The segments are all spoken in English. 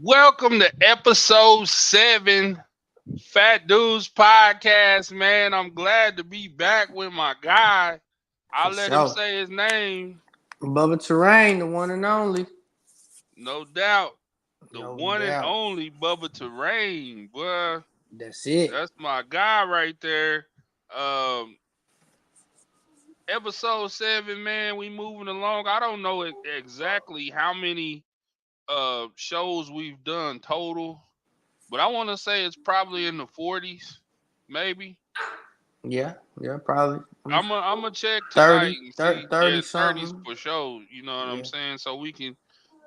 Welcome to episode 7, Fat Dudes Podcast, man. I'm glad to be back with my guy. For I'll let him sure. say his name. Bubba Terrain, the one and only. No doubt. The No one and doubt. only Bubba Terrain, boy. That's it. That's my guy right there. Um, episode 7, man. We moving along. I don't know exactly how many shows we've done total, but I want to say it's probably in the 40s, maybe. Yeah, probably. I'm gonna check tonight 30, and 30, see. 30 Yeah, 30s something. for sure. You know what I'm Yeah. saying? So we can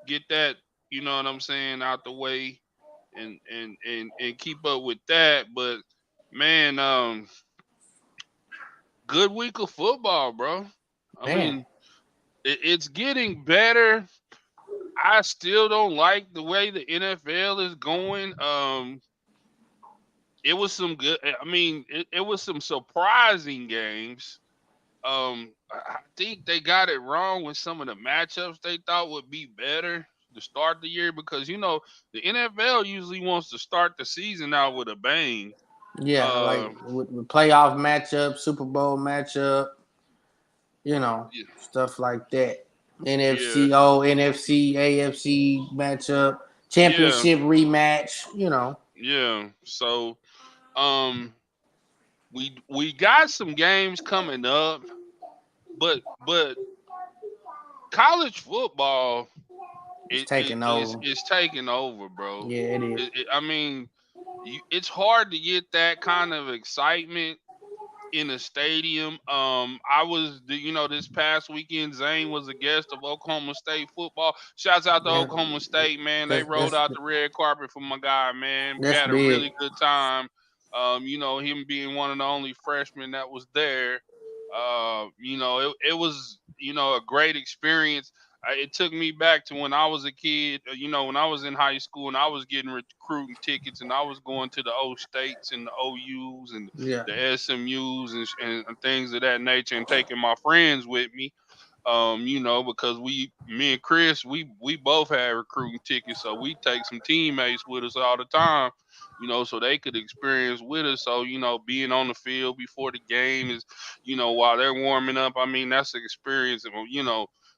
get that. You know what I'm saying out the way and keep up with that. But man, good week of football, bro. I Man. mean, it's getting better. I still don't like the way the NFL is going. It was some good. I mean, it was some surprising games. I think they got it wrong with some of the matchups they thought would be better to start the year because the NFL usually wants to start the season out with a bang. Yeah, like Uh, with playoff matchup, Super Bowl matchup, yeah, stuff like that. yeah, NFC, AFC matchup, yeah, championship rematch. yeah. So, um, we got some games coming up, but college football It's it, it taking is over. is taking over, bro. Yeah, it is. I mean, it's hard to get that kind of excitement in a stadium. I was, this past weekend, Zane was a guest of Oklahoma State football. Shouts out to Yeah. Oklahoma State, man. They That's rolled that's out the red carpet for my guy, man. We that's had a big. really good time. Him being one of the only freshmen that was there. It was, a great experience. It took me back to when I was a kid, when I was in high school and I was getting recruiting tickets and I was going to the O States and the OUs and Yeah. the SMUs and things of that nature and taking my friends with me. Because me and Chris, we both had recruiting tickets, so we take some teammates with us all the time, so they could experience with us. So, being on the field before the game is, while they're warming up, I mean, that's an experience,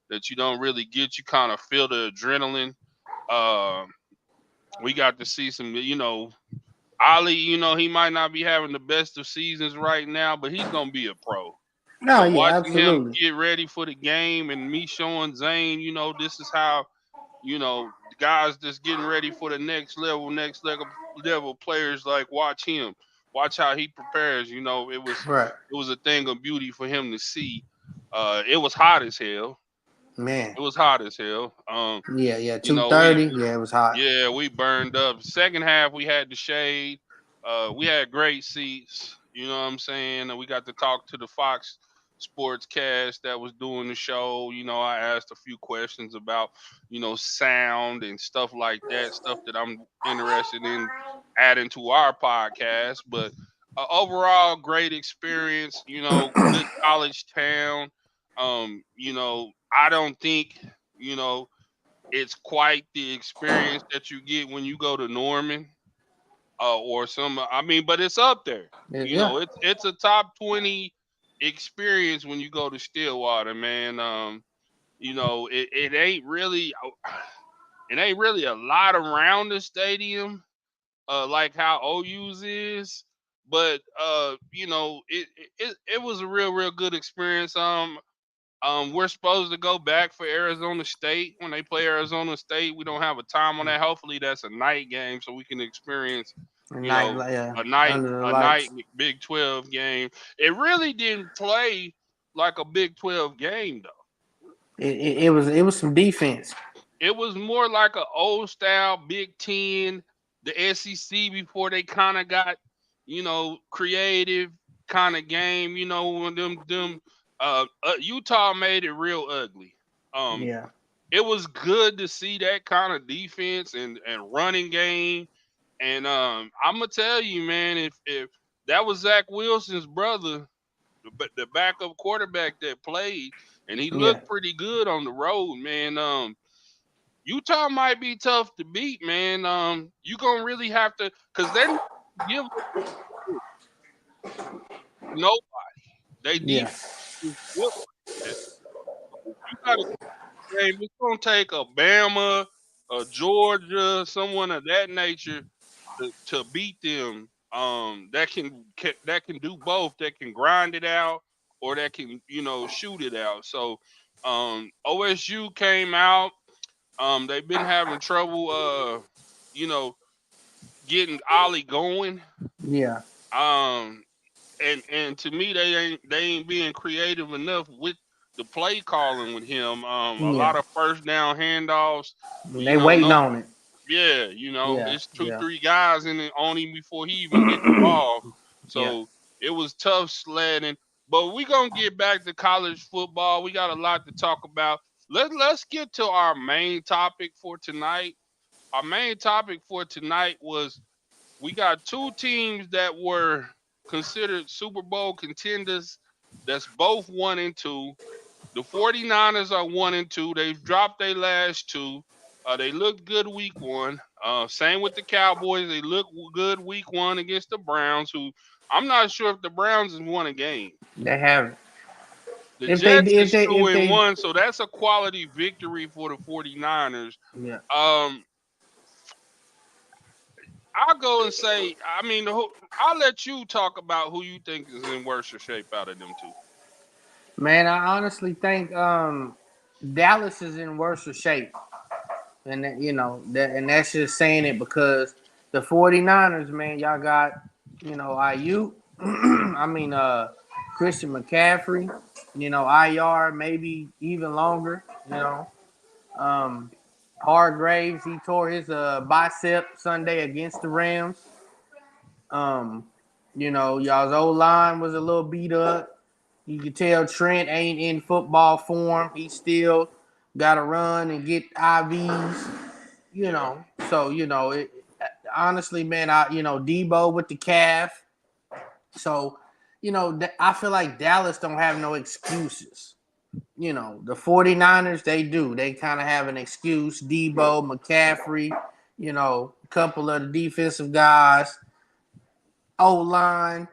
that you don't really get. You kind of feel the adrenaline. Uh, we got to see some, Ali, he might not be having the best of seasons right now, but he's gonna be a pro. No, So yeah, watching him absolutely. get ready for the game and me showing Zane, this is how, the guys that's getting ready for the next level players, like, watch him. Watch how he prepares. Right. It was a thing of beauty for him to see. It was hot as hell. Man. It was hot as hell. Yeah. You Two know, we thirty. Yeah, it was hot. Yeah, we burned up. Second half, we had the shade. We had great seats. You know what I'm saying? And we got to talk to the Fox Sports cast that was doing the show. I asked a few questions about, sound and stuff like that, stuff that I'm interested in adding to our podcast. But overall, great experience. Good college town. I don't think, you know, it's quite the experience that you get when you go to Norman or some. I mean, but it's up there. Yeah. It's a top 20 experience when you go to Stillwater, man. It ain't really a lot around the stadium, like how OU's is. But it was a real good experience. We're supposed to go back for Arizona State when they play Arizona State. We don't have a time on that. Hopefully, that's a night game so we can experience, And you night, know, yeah, a night under the a night lights. Big 12 game. It really didn't play like a Big 12 game though. It was some defense. It was more like a old style Big 10, the SEC before they kind of got, creative kind of game. When them Utah made it real ugly. Um, Yeah. it was good to see that kind of defense and running game. And I'm gonna tell you, man, if that was Zach Wilson's brother, the backup quarterback that played, and he Yeah. looked pretty good on the road, man. Utah might be tough to beat, man. You gonna really have to, cause they're not gonna give up nobody. They Yeah. defense is built like that. You gotta game. It's gonna take a Bama, a Georgia, someone of that nature to beat them. That can do both. That can grind it out, or that can shoot it out. So, OSU came out. They've been having trouble. You know, getting Ollie going. Yeah. Um, and to me they ain't being creative enough with the play calling with him. A Yeah. lot of first down handoffs. They waiting No, on it. yeah, Yeah. it's two Yeah. three guys in it on him before he even get the ball. Yeah. So it was tough sledding. But we gonna get back to college football. We got a lot to talk about. Let's get to our main topic for tonight. Our main topic for tonight was we got two teams that were considered Super Bowl contenders that's both 1-2. The 49ers are 1-2. They've dropped their last two. They looked good week one. Same with the Cowboys. They look good week one against the Browns, who I'm not sure if the Browns has won a game. They have it. The If they Jets if is they 2 if and they 1, so that's a quality victory for the 49ers. yeah. Um, I'll go and say, I mean, I'll let you talk about who you think is in worse shape out of them two. Man, I honestly think Dallas is in worse shape. And and that's just saying it because the 49ers, man, y'all got, IU. I mean Christian McCaffrey, IR maybe even longer, Um Hargraves, he tore his bicep Sunday against the Rams. Um, y'all's O line was a little beat up. You can tell Trent ain't in football form. He still got to run and get IVs. Yeah. So honestly, man, Debo with the calf. So I feel like Dallas don't have no excuses. The 49ers, they do. They kind of have an excuse. Debo, McCaffrey, a couple of the defensive guys, O line.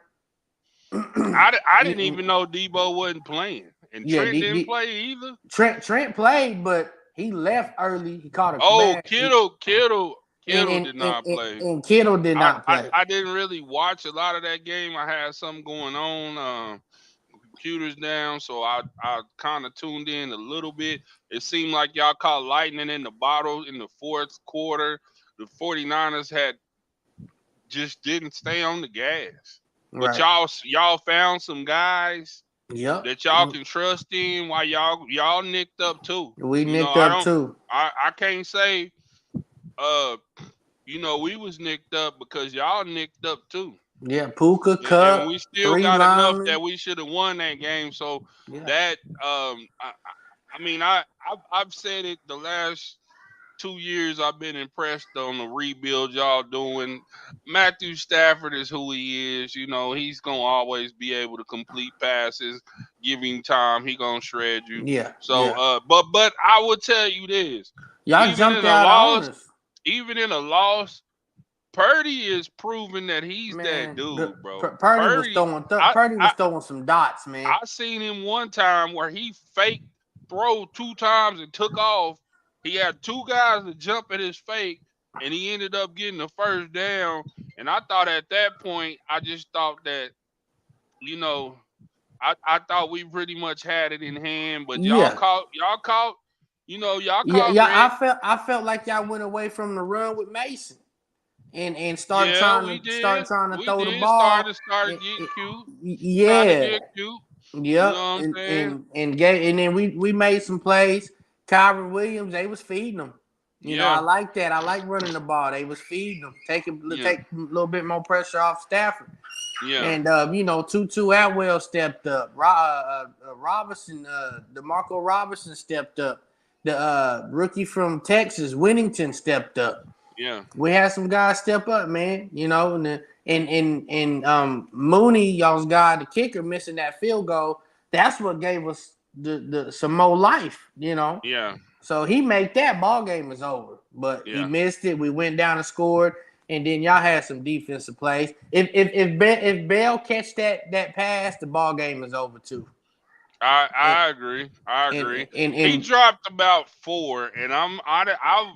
I didn't even know Debo wasn't playing, and Yeah, Trent didn't play either. Trent played, but he left early. He caught a Oh, bad. Kittle did not play. And Kittle did I, not I play. I didn't really watch a lot of that game. I had something going on. Computers down, so I kind of tuned in a little bit. It seemed like y'all caught lightning in the bottle in the fourth quarter. The 49ers had just didn't stay on the gas. But Right. y'all found some guys Yep. that y'all can trust in while y'all nicked up too. We You know, nicked I up don't too. I can't say uh we was nicked up because y'all nicked up too. Yeah, Puka And Cup, we still three got enough linemen. that we should have won that game. So Yeah. that I mean I've said it the last 2 years. I've been impressed on the rebuild y'all doing. Matthew Stafford is who he is. He's gonna always be able to complete passes. Give him time, he gonna shred you. Yeah. So Yeah. but I will tell you this: Y'all even jumped in a out on loss, us. even in a loss, Purdy is proving that he's that Man, dude, bro. Purdy was Purdy, throwing I, Purdy was I throwing some dots, man. I seen him one time where he faked throw 2 times and took off. He had two guys to jump at his fake, and he ended up getting the first down. And I thought at that point, I just thought that, you know, I thought we pretty much had it in hand. But Yeah. y'all Yeah, caught yeah. Red. I felt like y'all went away from the run with Mason and started Yeah, trying we to start did. trying to We throw the did ball. started And- getting and- cute. Trying to yeah, get cute. You know yep. what I'm And saying? and and gave, and then we made some plays. Kyron Williams, they was feeding them. I Yeah, like that. I like running the ball. They was feeding them, take yeah, a little bit more pressure off Stafford. yeah, And Tutu Atwell stepped up. Robinson, DeMarco Robinson stepped up. The rookie from Texas, Winnington, stepped up. yeah. We had some guys step up, man. And Mooney, y'all's guy, the kicker, missing that field goal. That's what gave us the some more life. Yeah. So he made that ball game is over, but he Yeah. missed it. We went down and scored, and then y'all had some defensive plays. If Bell catch that pass, the ball game is over too. And I agree. I and agree. and, He and dropped about 4, and I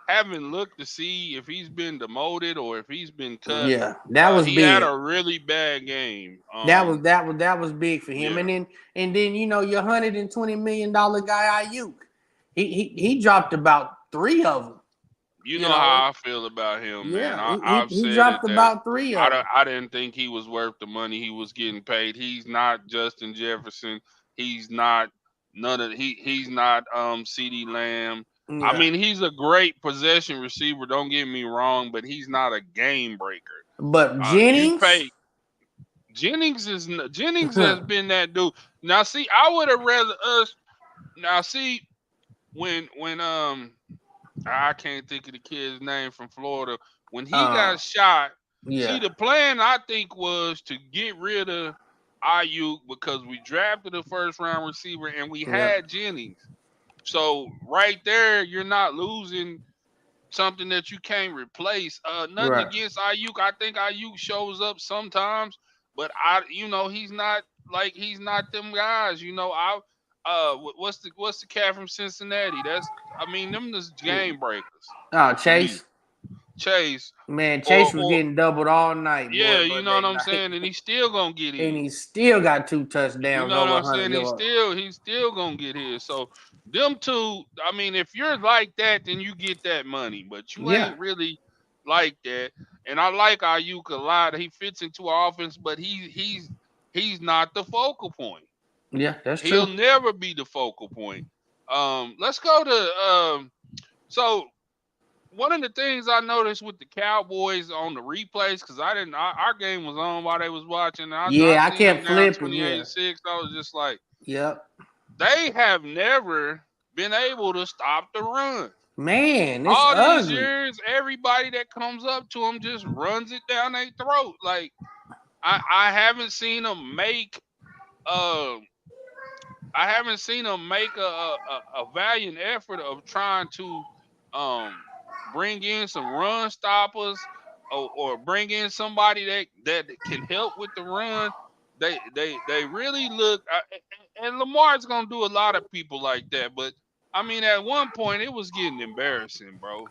haven't looked to see if he's been demoted or if he's been cut. yeah, that was He had big. a really bad game. That was big for him. Yeah. And then your $120 million guy Ayuk, he dropped about 3 of them. You You know know, how I feel about him, man. yeah, I've he said it dropped that about 3 of them. I didn't think he was worth the money he was getting paid. He's not Justin Jefferson. He's not he's not CD Lamb. I Yeah, mean, he's a great possession receiver, don't get me wrong, but he's not a game breaker. but You Jennings, pay Jennings has been that dude. Now see, I would have rather us now see when I can't think of the kid's name from Florida. When he uh, got shot, see yeah, the plan I think was to get rid of Ayuk because we drafted a first round receiver and we yeah, had Jennings. So right there, you're not losing something that you can't replace. Nothing right. against Ayuk. I think Ayuk shows up sometimes, but he's not them guys. What's the cat from Cincinnati? I mean them is game breakers Oh, to me. Chase, Chase man, or Chase was or getting doubled all night, yeah, boy, you know what Monday I'm night, saying, and he's still gonna get and in. he still got 2 You touchdowns know what over I'm 100 saying? He's yards. still he's still gonna get his. So them two, I mean, if you're like that, then you get that money. But you Yeah, ain't really like that. And I like Ayuk a lot. He fits into our offense, but he's not the focal point. yeah, that's He'll true. never be the focal point. Let's go to so one of the things I noticed with the Cowboys on the replays, because our game was on while they was watching. And I Yeah, I seen them kept down flipping. Yeah, 28-6. I was just like, yep. they have never been able to stop the run. Man, it's All these ugly. years, everybody that comes up to them just runs it down their throat. Like I haven't seen them make uh I haven't seen them make a valiant effort of trying to um bring in some run stoppers or bring in somebody that can help with the run. They really look and Lamar's gonna do a lot of people like that, but I mean at one point it was getting embarrassing, bro.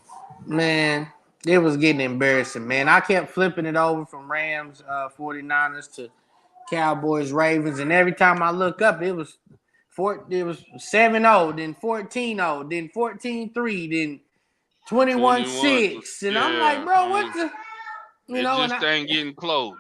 Man, it was getting embarrassing, man. I kept flipping it over from Rams, 49ers to Cowboys, Ravens, and every time I look up, it was 7-0, then 14-0, then 14-3, then 21, 21-6. And I'm like, yeah. bro, I what mean, the it and just ain't getting close.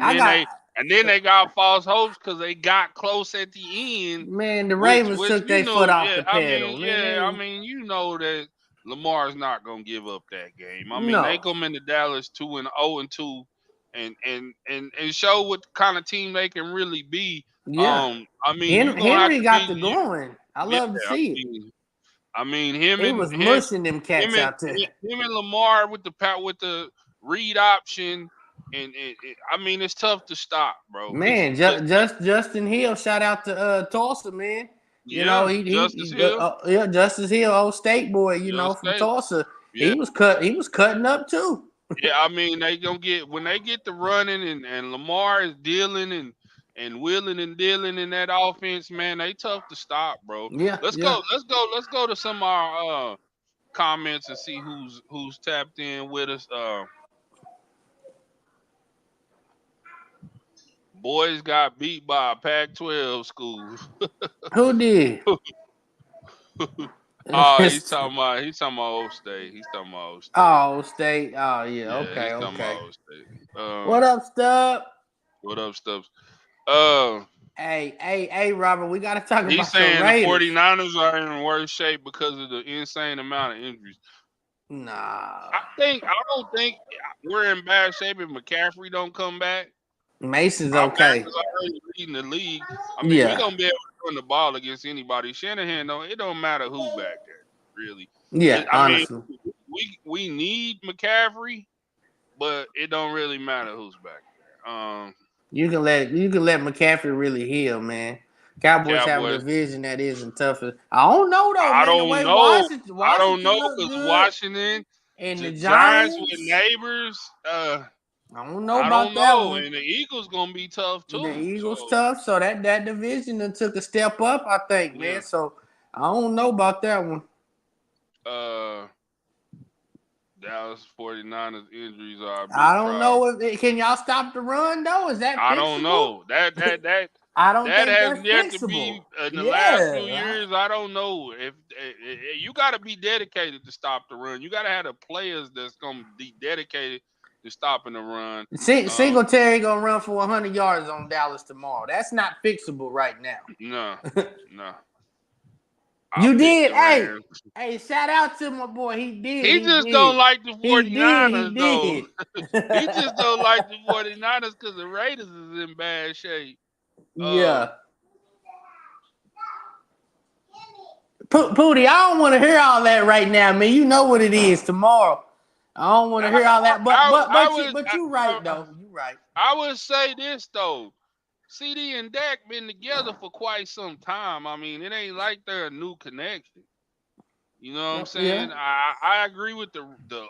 I got And then they got false hopes because they got close at the end, man, the which Ravens which took their foot off the pedal. Man, I mean, you know that Lamar's not gonna give up that game. I mean, they no. come into Dallas 2-0-2 and show what kind of team they can really be. Yeah. I mean, you're gonna have Henry to got be the going. I yeah, love to I see it. mean I mean He was mushing them him cats and out there. him and Lamar with the read option, and I mean it's tough to stop, bro. Man, Justin Hill, shout out to Tulsa, man. You know, Yeah, Justice Hill, yeah, Justice Hill, old state boy, Just from State, Tulsa. yeah, He was cutting up too. yeah. I mean they gonna get when they get the running and Lamar is dealing and willing and dealing in that offense, man. They tough to stop, bro. Yeah, Let's yeah. go, let's go to some of our comments and see who's tapped in with us. Boys got beat by a Pac-12 school. Who did? He's talking about Old State. He's talking about Old State. Oh, state. Oh, yeah. Yeah, Okay, he's talking about okay. Old State. What up, Stub? What up, Stubbs? Uh, Hey, Robert. We got to talk he's about your saying the Raiders. 49ers are in worse shape because of the insane amount of injuries. Nah, I don't think we're in bad shape if McCaffrey don't come back. Mason's Our back okay. is already leading the league. I mean, we're Yeah, gonna be able to run the ball against anybody. Shanahan, though, it don't matter who back there, really. yeah. I mean, Honestly, we need McCaffrey, but it don't really matter who's back there. you can let McCaffrey really heal, man. Cowboys have a Cowboys. division that isn't tough. I don't know though, I man. The don't way know. I don't Washington know look because good, Washington, and the Giants with Giants, neighbors. I don't know I about don't that know, one. and the Eagles gonna be tough The too. Eagles So tough, so that division done took a step up, I think, yeah. man. So I don't know about that one. Uh, Dallas 49ers injuries are a I big don't know problem. if can y'all stop the run though. Is that I don't fixable? know. I don't That think has that's yet to fixable. be in the last few Yeah, years. I don't know if you got to be dedicated to stop the run. You got to have the players that's gonna be dedicated to stopping the run. Singletary gonna run for 100 yards on Dallas tomorrow. That's not fixable right now. No, no. I'll You pick did, the Rams. hey, shout out to my boy. He did, He he just don't did, like the he did, 49ers though. he He just did. don't like the 49ers because the Raiders is in bad shape. Yeah. Pootie, I don't want to hear all that right now, man. You know what it is tomorrow. I don't want to hear all that, but you right though. You right. I would say this though. CD and Dak been together for quite some time. I mean, it ain't like they're a new connection. You know what I'm Yeah. saying? I agree with the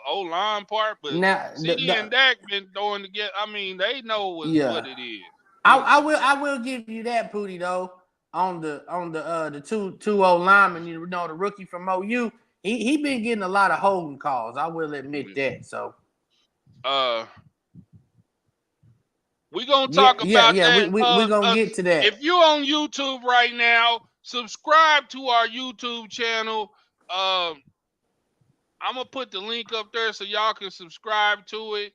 O line part, but Now, CD and Dak been throwing together. I mean, they know what yeah. it is. You know what I'm saying? I will give you that, Pootie, though. On the two old linemen, you know, the rookie from OU, he been getting a lot of holding calls. I will admit that. So Uh, we gonna talk about yeah. that. We gonna get to that. If you're on YouTube right now, subscribe to our YouTube channel. I'm gonna put the link up there so y'all can subscribe to it.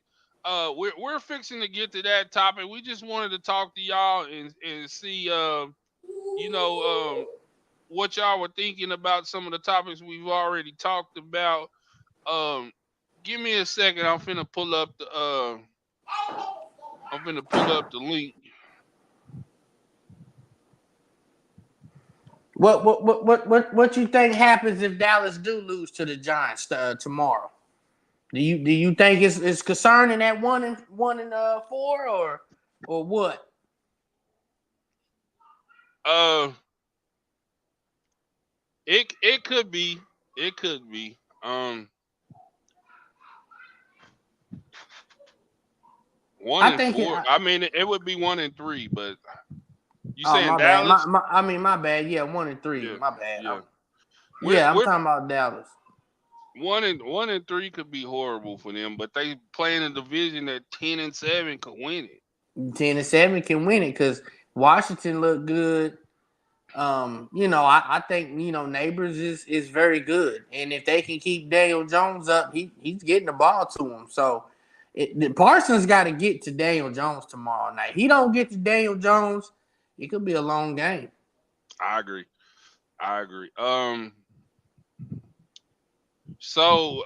We're fixing to get to that topic. We just wanted to talk to y'all and see what y'all were thinking about some of the topics we've already talked about. Give me a second. I'm finna pull up the link. What you think happens if Dallas do lose to the Giants tomorrow? Do you think it's concerning at 1-4 or what? It could be. It could be. 1-4. I mean, it would be 1-3, but you Oh, saying my bad. Dallas? My bad. Yeah, 1-3. Yeah, My bad. yeah. I'm talking about Dallas. 1-3 could be horrible for them, but they play in a division that 10-7 could win it. 10-7 can win it because Washington looked good. I think Neighbors is very good, and if they can keep Daniel Jones up, he's getting the ball to him. So Parsons got to get to Daniel Jones tomorrow night. He don't get to Daniel Jones, it could be a long game. I agree. So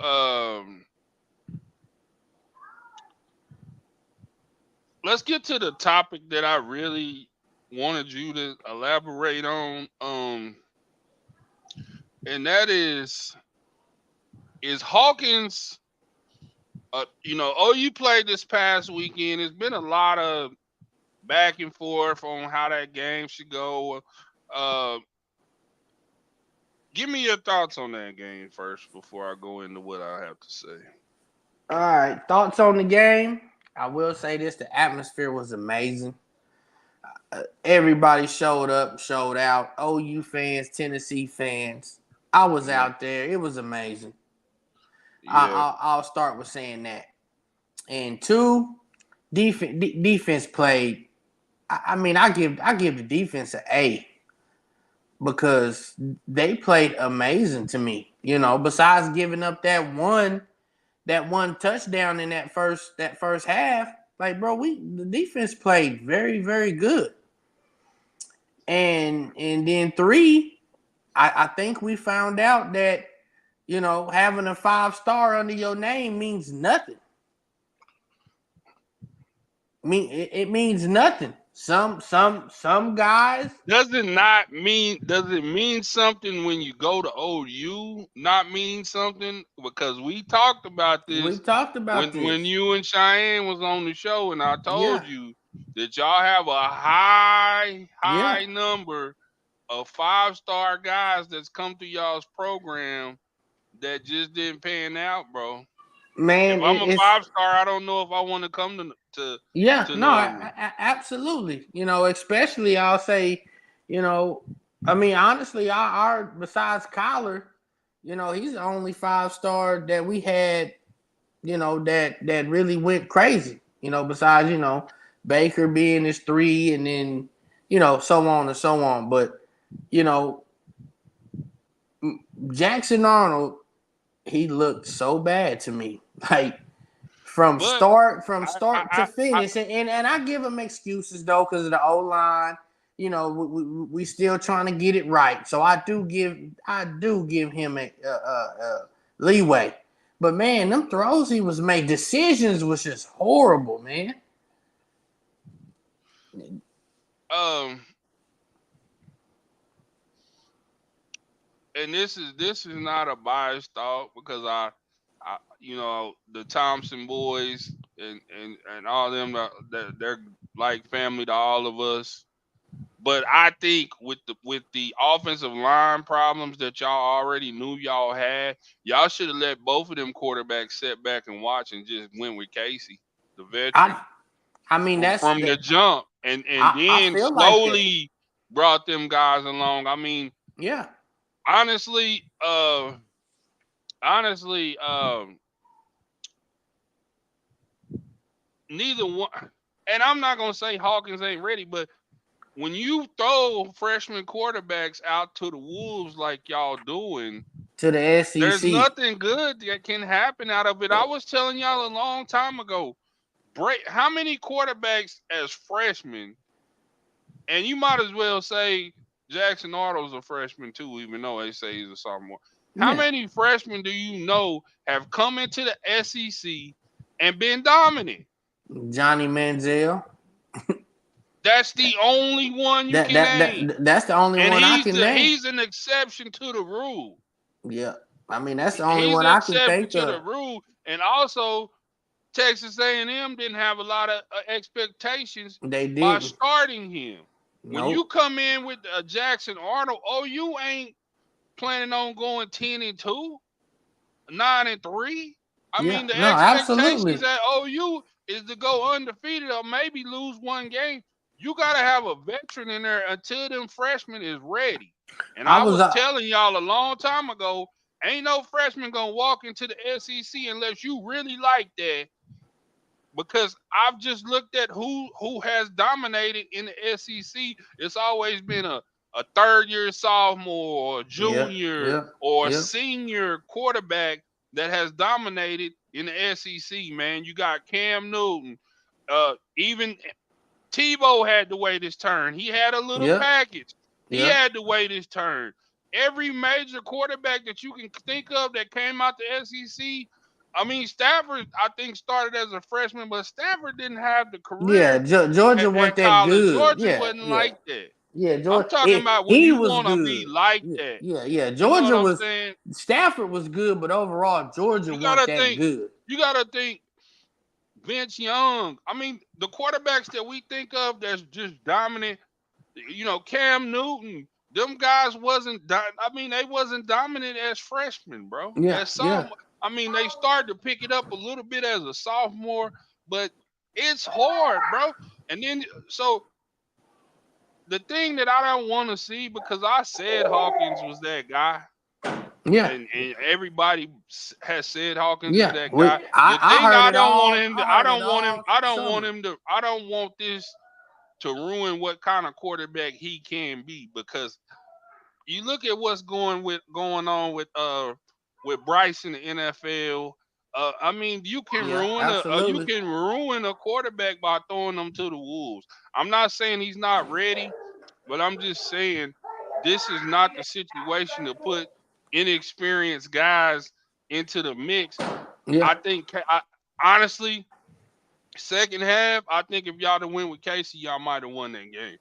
let's get to the topic that I really wanted you to elaborate on. And that is Hawkins. OU played this past weekend. There's been a lot of back and forth on how that game should go. Give me your thoughts on that game first before I go into what I have to say. All right, thoughts on the game? I will say this: the atmosphere was amazing. Everybody showed up, showed out. OU fans, Tennessee fans. I was out there. It was amazing. Yeah. I'll start with saying that. And two, defense played. I give the defense an A because they played amazing to me. Besides giving up that one touchdown in that first half, like bro, the defense played very, very good. And then three, I think we found out that having a 5-star under your name means nothing. It means nothing. Some guys. Does it mean something when you go to OU? Not mean something? Because we talked about this We talked about when this. you and Cheyenne was on the show, and I told Yeah. you that y'all have a high Yeah, number of 5-star guys that's come through y'all's program that just didn't pan out, bro. If man, I'm a it's 5-star, I don't know if I want to come yeah, to no, Norman. absolutely. You know, especially I'll say, you know, I mean, honestly, our besides Kyler, you know, he's the only 5-star that we had, you know, that really went crazy. You know, besides Baker being his 3, and then so on and so on. But you know, Jackson Arnold, he looked so bad to me, like from But start to I finish, and I give him excuses though because of the O line. You know, we still trying to get it right, so I do give him a leeway. But man, them throws he was made, decisions was just horrible, man. um and this is not a biased thought because I the Thompson boys and all them that they're like family to all of us. But I think with the offensive line problems that y'all already knew y'all had, y'all should have let both of them quarterbacks sit back and watch and just went with Casey, the veteran, I I mean from the jump, and I then feel like that. slowly brought them guys along. I mean, Yeah, honestly, honestly, neither one. And I'm not gonna say Hawkins ain't ready, but when you throw freshman quarterbacks out to the wolves like y'all doing, to the there's SEC. nothing good that can happen out of it. I was telling y'all a long time ago. How many quarterbacks as freshmen, and you might as well say Jackson Arnold's a freshman too, even though they say he's a sophomore. How Yeah, many freshmen do you know have come into the SEC and been dominant? Johnny Manziel. That's the only one you can name. That's the only And one I he's can the name. he's an exception to the rule. Yeah, I mean that's the only He's one an I can exception think to the of. rule, and also Texas A&M didn't have a lot of expectations They by didn't. starting him. When you Nope. come in with Jackson Arnold, oh, you ain't planning on going 10-2, 9-3. I Yeah. mean, the No. expectations Absolutely. at OU is to go undefeated or maybe lose one game. You got to have a veteran in there until them freshmen is ready. And I I was. was telling y'all a long time ago, ain't no freshman gonna walk into the SEC unless you really like that. Because I've just looked at who has dominated in the SEC. It's always been a third year sophomore or a Yeah. junior Yeah. or a Yeah. senior quarterback that has dominated in the SEC. Man, you got Cam Newton. Even Tebow had to wait his turn. He had a little Yeah. package. He Yeah. had to wait his turn. Every major quarterback that you can think of that came out the SEC. I mean, Stafford, I think, started as a freshman, but Stafford didn't have the Yeah. career Georgia wasn't at that college. good. Georgia Yeah. wasn't Yeah. like that. Yeah. I'm Georgia. talking about when He you was want to be good. like Yeah. that. Yeah. Yeah. You know what Georgia I'm was. saying? Stafford was good, but overall Georgia You wasn't gotta that think. good. You gotta think. Vince Young. I mean, the quarterbacks that we think of that's just dominant, Cam Newton, them guys I mean, they wasn't dominant as freshmen, bro. Yeah. As Yeah. some, I mean, they started to pick it up a little bit as a sophomore, but it's hard, bro. And then, so the thing that I don't want to see, because I said Hawkins was that guy, Yeah. and everybody has said Hawkins is Yeah. that guy. The I thing heard I it don't want all. him to, I heard it all summer. I don't want this to ruin what kind of quarterback he can be, because you look at what's going on with Bryce in the NFL. I mean, Yeah. Absolutely. you can ruin a quarterback by throwing them to the wolves. I'm not saying he's not ready, but I'm just saying this is not the situation to put inexperienced guys into the mix. Yeah. I think honestly, second half, I think if y'all would went with Casey, y'all might have won that game.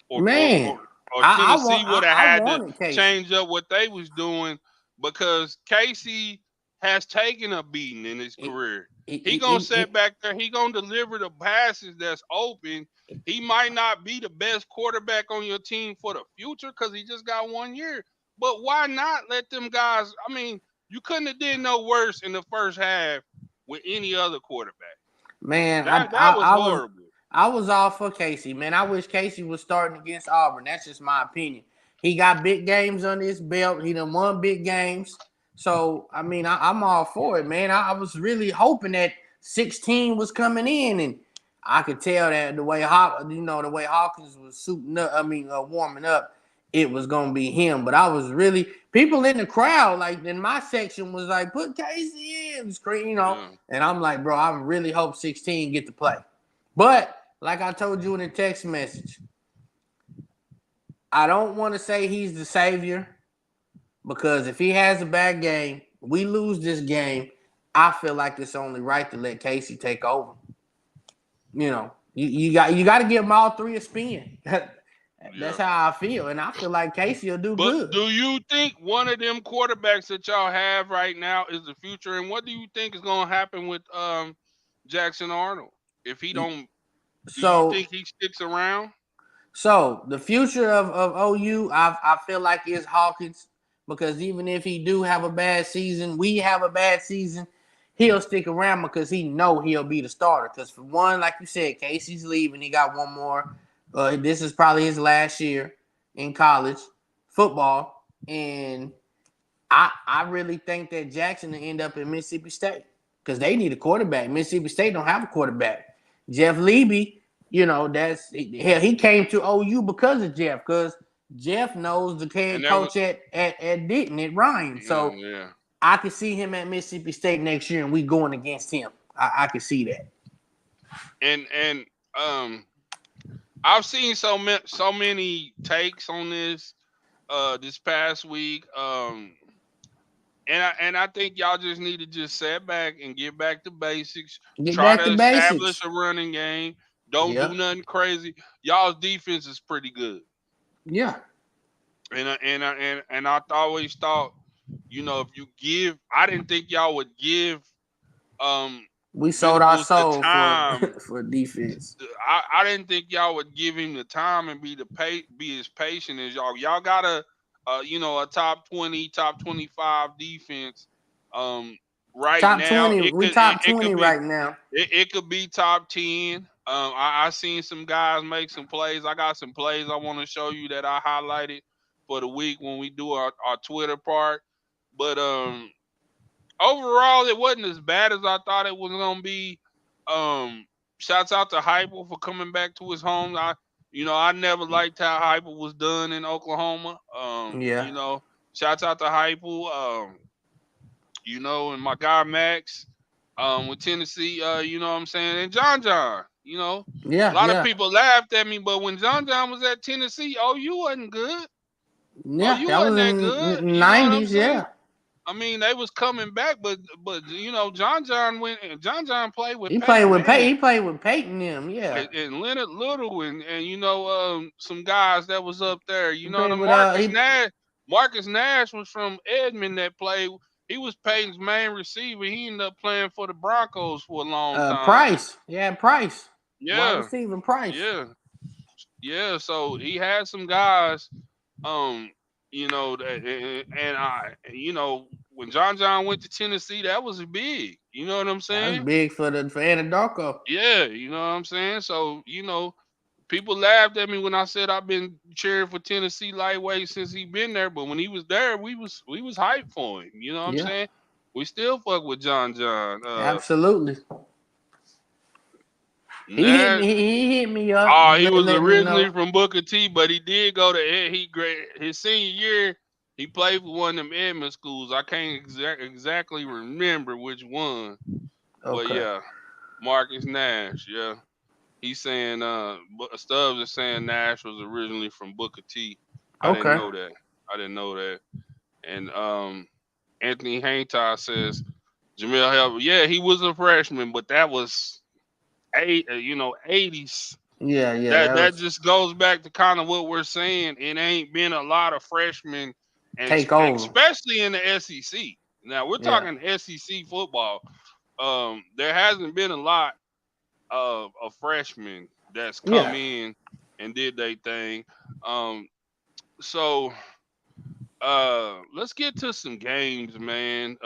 Or or Man, or, or Tennessee would have I had to wanted Casey. change up what they was doing, because Casey has taken a beating in his He, career. He gonna he, sit back there. He gonna deliver the passes that's open. He might not be the best quarterback on your team for the future because he just got 1 year. But why not let them guys? I mean, you couldn't have did no worse in the first half with any other quarterback. man, That was horrible. I was all for Casey, man. I wish Casey was starting against Auburn. That's just my opinion. He got big games under his belt. He done won big games. So I mean, I'm all for it, man. I was really hoping that 16 was coming in, and I could tell that the way the way Hawkins was suiting up. I mean, warming up, it was gonna be him. But I was really people in the crowd, like in my section, was like, put Casey in, scream. Yeah. And I'm like, bro, I really hope 16 get to play. But like I told you in the text message, I don't want to say he's the savior because if he has a bad game, we lose this game. I feel like it's only right to let Casey take over. You got to give them all three a spin. That's Yeah. how I feel, and I feel like Casey will do But good. do you think one of them quarterbacks that y'all have right now is the future? And what do you think is going to happen with Jackson Arnold if he don't? Do you So think he sticks around? So the future of OU, I feel like is Hawkins because even if he do have a bad season, we have a bad season, he'll stick around because he know he'll be the starter. Because for one, like you said, Casey's leaving. He got one more. This is probably his last year in college football, and I really think that Jackson will end up in Mississippi State because they need a quarterback. Mississippi State don't have a quarterback. Jeff Leby, that's hell. He came to OU because of Jeff, because Jeff knows the head And that coach was at Denton at Ryan. So yeah. I could see him at Mississippi State next year, and we going against him. I could see that. And um, I've seen so many takes on this past week. And I think y'all just need to just sit back and get back to basics. Get Try back to to establish basics. a running game. Don't do Yeah, nothing crazy. Y'all's defense is pretty good. yeah. And I always thought, if you give, I didn't think y'all would give um We sold our Venables the soul for time. for defense. I didn't think y'all would give him the time and be as patient as y'all. Y'all got a top 20, top 25 defense. Right Top now 20. it We could it, top it could 20 be right now. it could be top 10. I seen some guys make some plays. I got some plays I want to show you that I highlighted for the week when we do our Twitter part. But overall, it wasn't as bad as I thought it was gonna be. Shouts out to Hyper for coming back to his home. I never liked how Hyper was done in Oklahoma. Yeah. Shouts out to Hyper. And my guy Max, with Tennessee. You know what I'm saying, and John. A Yeah, lot of yeah. people laughed at me, but when John was at Tennessee, you wasn't good. Yeah, You that wasn't was that in good. You know what I'm 90s, saying? yeah. I mean, they was coming back, but John went and John played with He played Peyton with Manning He played with Peyton them, yeah. and Leonard Little and some guys that was up there. He The played with Marcus Nash. Marcus Nash was from Edmond that played. He was Peyton's main receiver. He ended up playing for the Broncos for a long time. Price. Yeah, Price. Wide Yeah, receiver Price. yeah, yeah. So he had some guys. Um, and when John went to Tennessee, that was big. You know what I'm That's saying? big for Anadarko. Yeah, you know what I'm saying. So people laughed at me when I said I've been cheering for Tennessee lightweight since he been there. But when he was there, we was hyped for him. You know what I'm Yeah, saying? We still fuck with John. absolutely. Nash. He hit me up, Oh, he was let me originally know. from Booker T, but he did go to his senior year. He played for one of them Edmond schools. I can't exactly remember which one, but Okay. yeah, Marcus Nash. Yeah, he's saying Stubbs is saying Nash was originally from Booker T. I didn't Okay. know that. I didn't know that. And Anthony Haintai says Jamel Help. Yeah, he was a freshman, but that was 80s. Yeah, yeah, That just goes back to kind of what we're saying. It ain't been a lot of freshmen, and take over. especially in the SEC. Now we're Yeah. talking SEC football. There hasn't been a lot of freshmen that's come Yeah. in and did their thing. Um, so let's get to some games, man.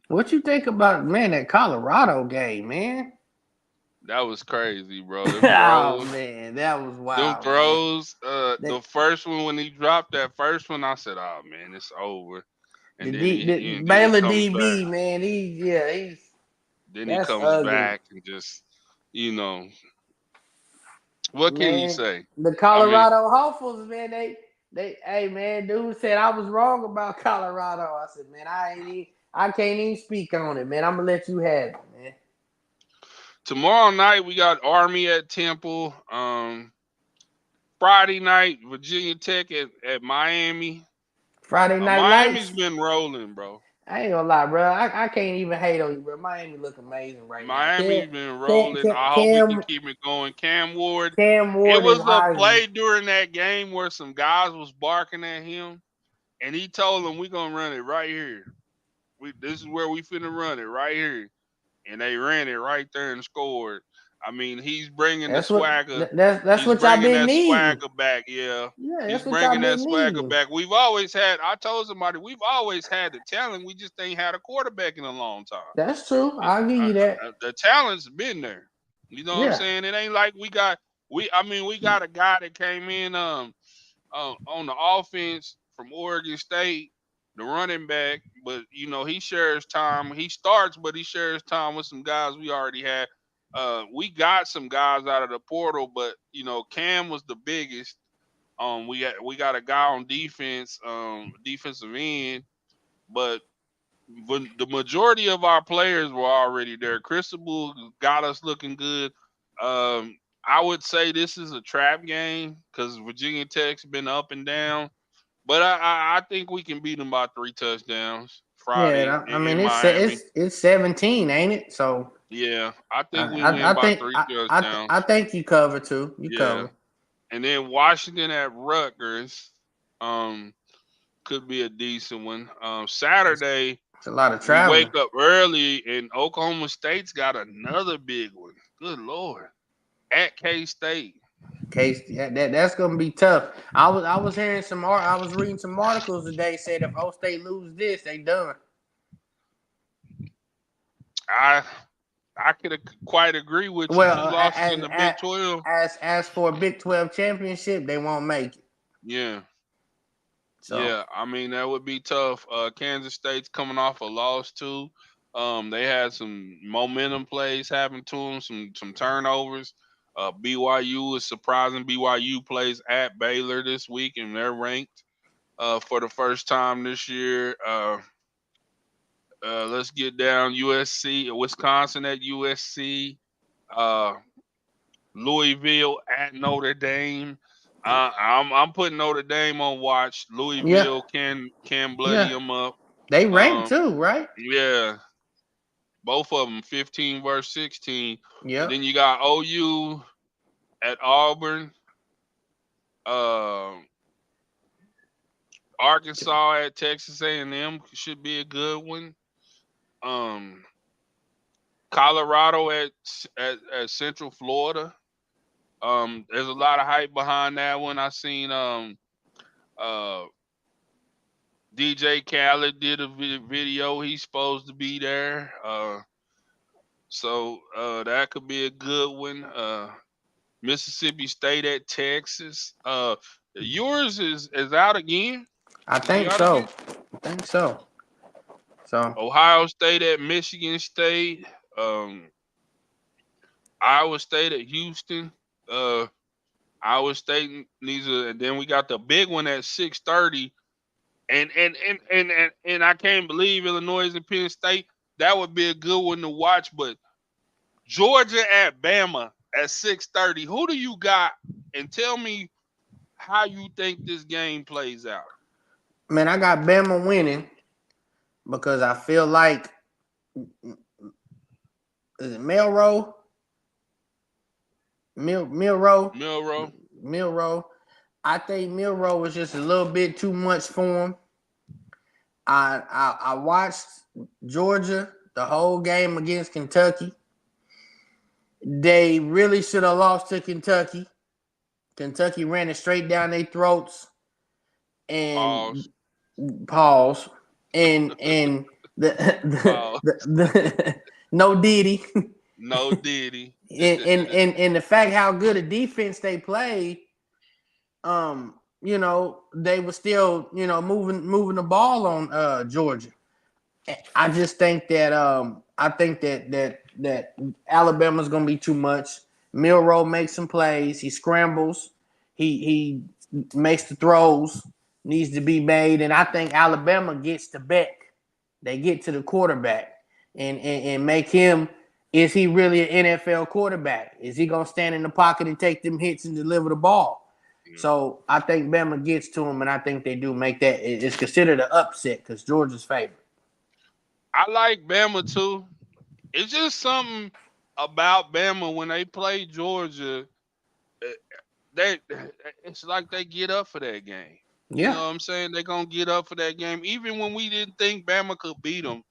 What you think about, man, that Colorado game, man? That was crazy, bro. Oh man, that was Them wild, man. throws. The The first one when he dropped that first one, I said, "Oh man, it's over." the, And then D, the he Baylor comes back. DB, man, he's Then he that's comes ugly, back and just, you know, what can you man. say? The I mean, Colorado Hopefuls, man, hey man, dude said I was wrong about Colorado. I said, man, I can't even speak on it, man. I'm gonna let you have it, man. tomorrow night we got Army at Temple. Friday night Virginia Tech at Miami. Friday Night Miami's Lights. been rolling, bro. I ain't gonna lie, bro. I can't even hate on you, bro. Miami look amazing right now. Miami's been rolling. I hope we can keep it going. Cam Ward. Cam It Ward is was a Heisman. play during that game where some guys was barking at him, and he told them, "We gonna run it right here. This is where we finna run it right here." And they ran it right there and scored. I mean, he's bringing the That's what swagger. that's He's what y'all bringing been that needing. swagger back. Yeah, Yeah, he's that's what y'all bringing that been swagger needing. back. We've always had. I told somebody we've always had the talent. We just ain't had a quarterback in a long time. That's true. I'll give you that. The talent's been there. You know what I'm Yeah. saying? It ain't like we got we. I mean, we got a guy that came in on the offense from Oregon State, the running back, but you know he shares time. He starts, but he shares time with some guys we already had. We got some guys out of the portal, but you know Cam was the biggest. We got a guy on defense, defensive end, but the majority of our players were already there. Cristobal got us looking good. I would say this is a trap game because Virginia Tech's been up and down, but I think we can beat them by 3 touchdowns Friday Yeah, I mean in Miami. it's 17, ain't it? So Yeah, I think we I win by think three I touchdowns. think you cover too. You Yeah, cover. and then Washington at Rutgers um, could be a decent one. Saturday It's a lot of we wake traveling. up early, and Oklahoma State's got another big one. Good lord, at K State. Case that's gonna be tough. I was hearing I was reading some articles today said if O State lose this, they done. I I could quite agree with you. Two Well, losses in the Big 12. as for a Big 12 championship, they won't make it. Yeah, So yeah. I mean that would be tough. Kansas State's coming off a loss too. They had some momentum plays happen to them, some turnovers. BYU is surprising. BYU plays at Baylor this week, and they're ranked for the first time this year. Let's get down USC, Wisconsin at USC, uh, Louisville at Notre Dame. I'm putting Notre Dame on watch. yeah, Louisville can bloody yeah, them up. they ranked Um, too, right? yeah, both of them 15 versus 16. Yep. Then you got OU at Auburn, uh, Arkansas at Texas A&M should be a good one. Um, Colorado at Central Florida. There's a lot of hype behind that one. I seen uh DJ Khaled did a video. He's supposed to be there. So that could be a good one. Mississippi State at Texas. Yours is out again. I Is he think out so. again? I think so. So Ohio State at Michigan State. Um, Iowa State at Houston. Uh, Iowa State needs a, and then we got the big one at 6:30. And I can't believe Illinois and Penn State. That would be a good one to watch. But Georgia at Bama at 6:30. Who do you got? And tell me how you think this game plays out. man, I got Bama winning because I feel like is it Milrow? Milrow? Milrow. Milrow. I think Milrow was just a little bit too much for him. I watched Georgia the whole game against Kentucky. They really should have lost to Kentucky. Kentucky ran it straight down their throats and Pause. pause and Pause. no Diddy No Diddy. and the fact how good a defense they played, they were still, moving the ball on Georgia. I just think that that Alabama's gonna be too much. Milroe makes some plays. He scrambles. He makes the throws. Needs to be made, and I think Alabama gets to Beck. They get to the quarterback and make him. Is he really an NFL quarterback? Is he gonna stand in the pocket and take them hits and deliver the ball? So I think Bama gets to him, and I think they do make that. It's considered an upset because Georgia's favorite. I like Bama too. It's just something about Bama when they play Georgia. eh, They it's like they get up for that game. You Yeah, know what I'm saying? They're gonna get up for that game. Even when we didn't think Bama could beat them,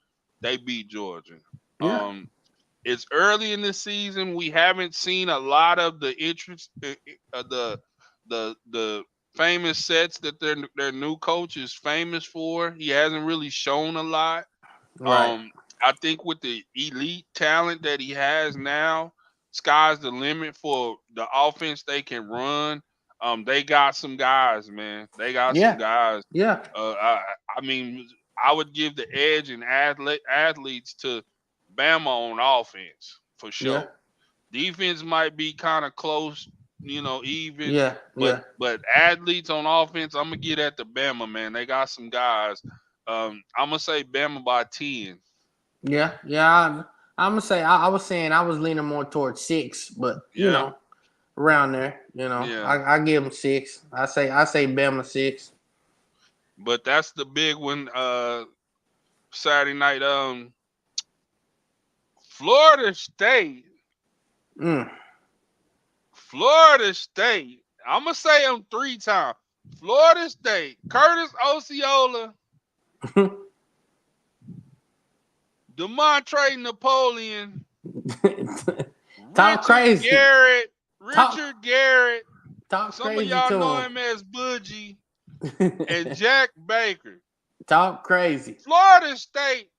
they beat Georgia. yeah, Um, it's early in the season. We haven't seen a lot of the interest, the famous sets that their new coach is famous for. He hasn't really shown a lot. right. Um, I think with the elite talent that he has now, sky's the limit for the offense they can run. They got some guys, man. They got some Yeah, guys. yeah, Uh, I, I mean, I would give the edge in athletes to Bama on offense for yeah, sure. Defense might be kind of close, even, yeah, but yeah, athletes on offense, I'm gonna get at the Bama, man. They got some guys. I'm gonna say Bama by 10. yeah, yeah. I'm gonna say I was saying I was leaning more towards 6, but Yeah, around there. yeah. I give them 6. I say Bama 6. But that's the big one. Saturday night. Florida State. Mm. Florida State. I'm gonna say them 3 times. Florida State. Curtis Osceola. Demontre Napoleon. Talk Richard crazy. Garrett. Talk Richard Garrett. talk Some of crazy y'all know to him as Budgie and him. Jack Baker. Talk crazy. Florida State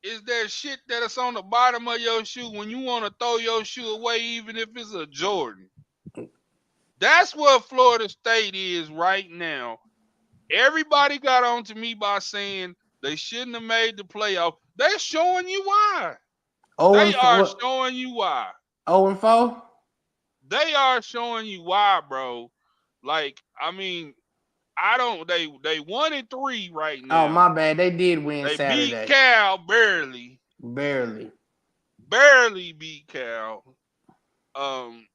is that shit that is on the bottom of your shoe when you want to throw your shoe away, even if it's a Jordan. That's what Florida State is right now. Everybody got on to me by saying they shouldn't have made the playoff. They're showing you why. 0 They and 4. are What? showing you why. 0 and 4. They are showing you why, bro. Like, I mean, I don't. They 1-3 right Oh, now. my bad. They did win They beat Saturday. Cal barely, Barely. barely beat Cal. Um,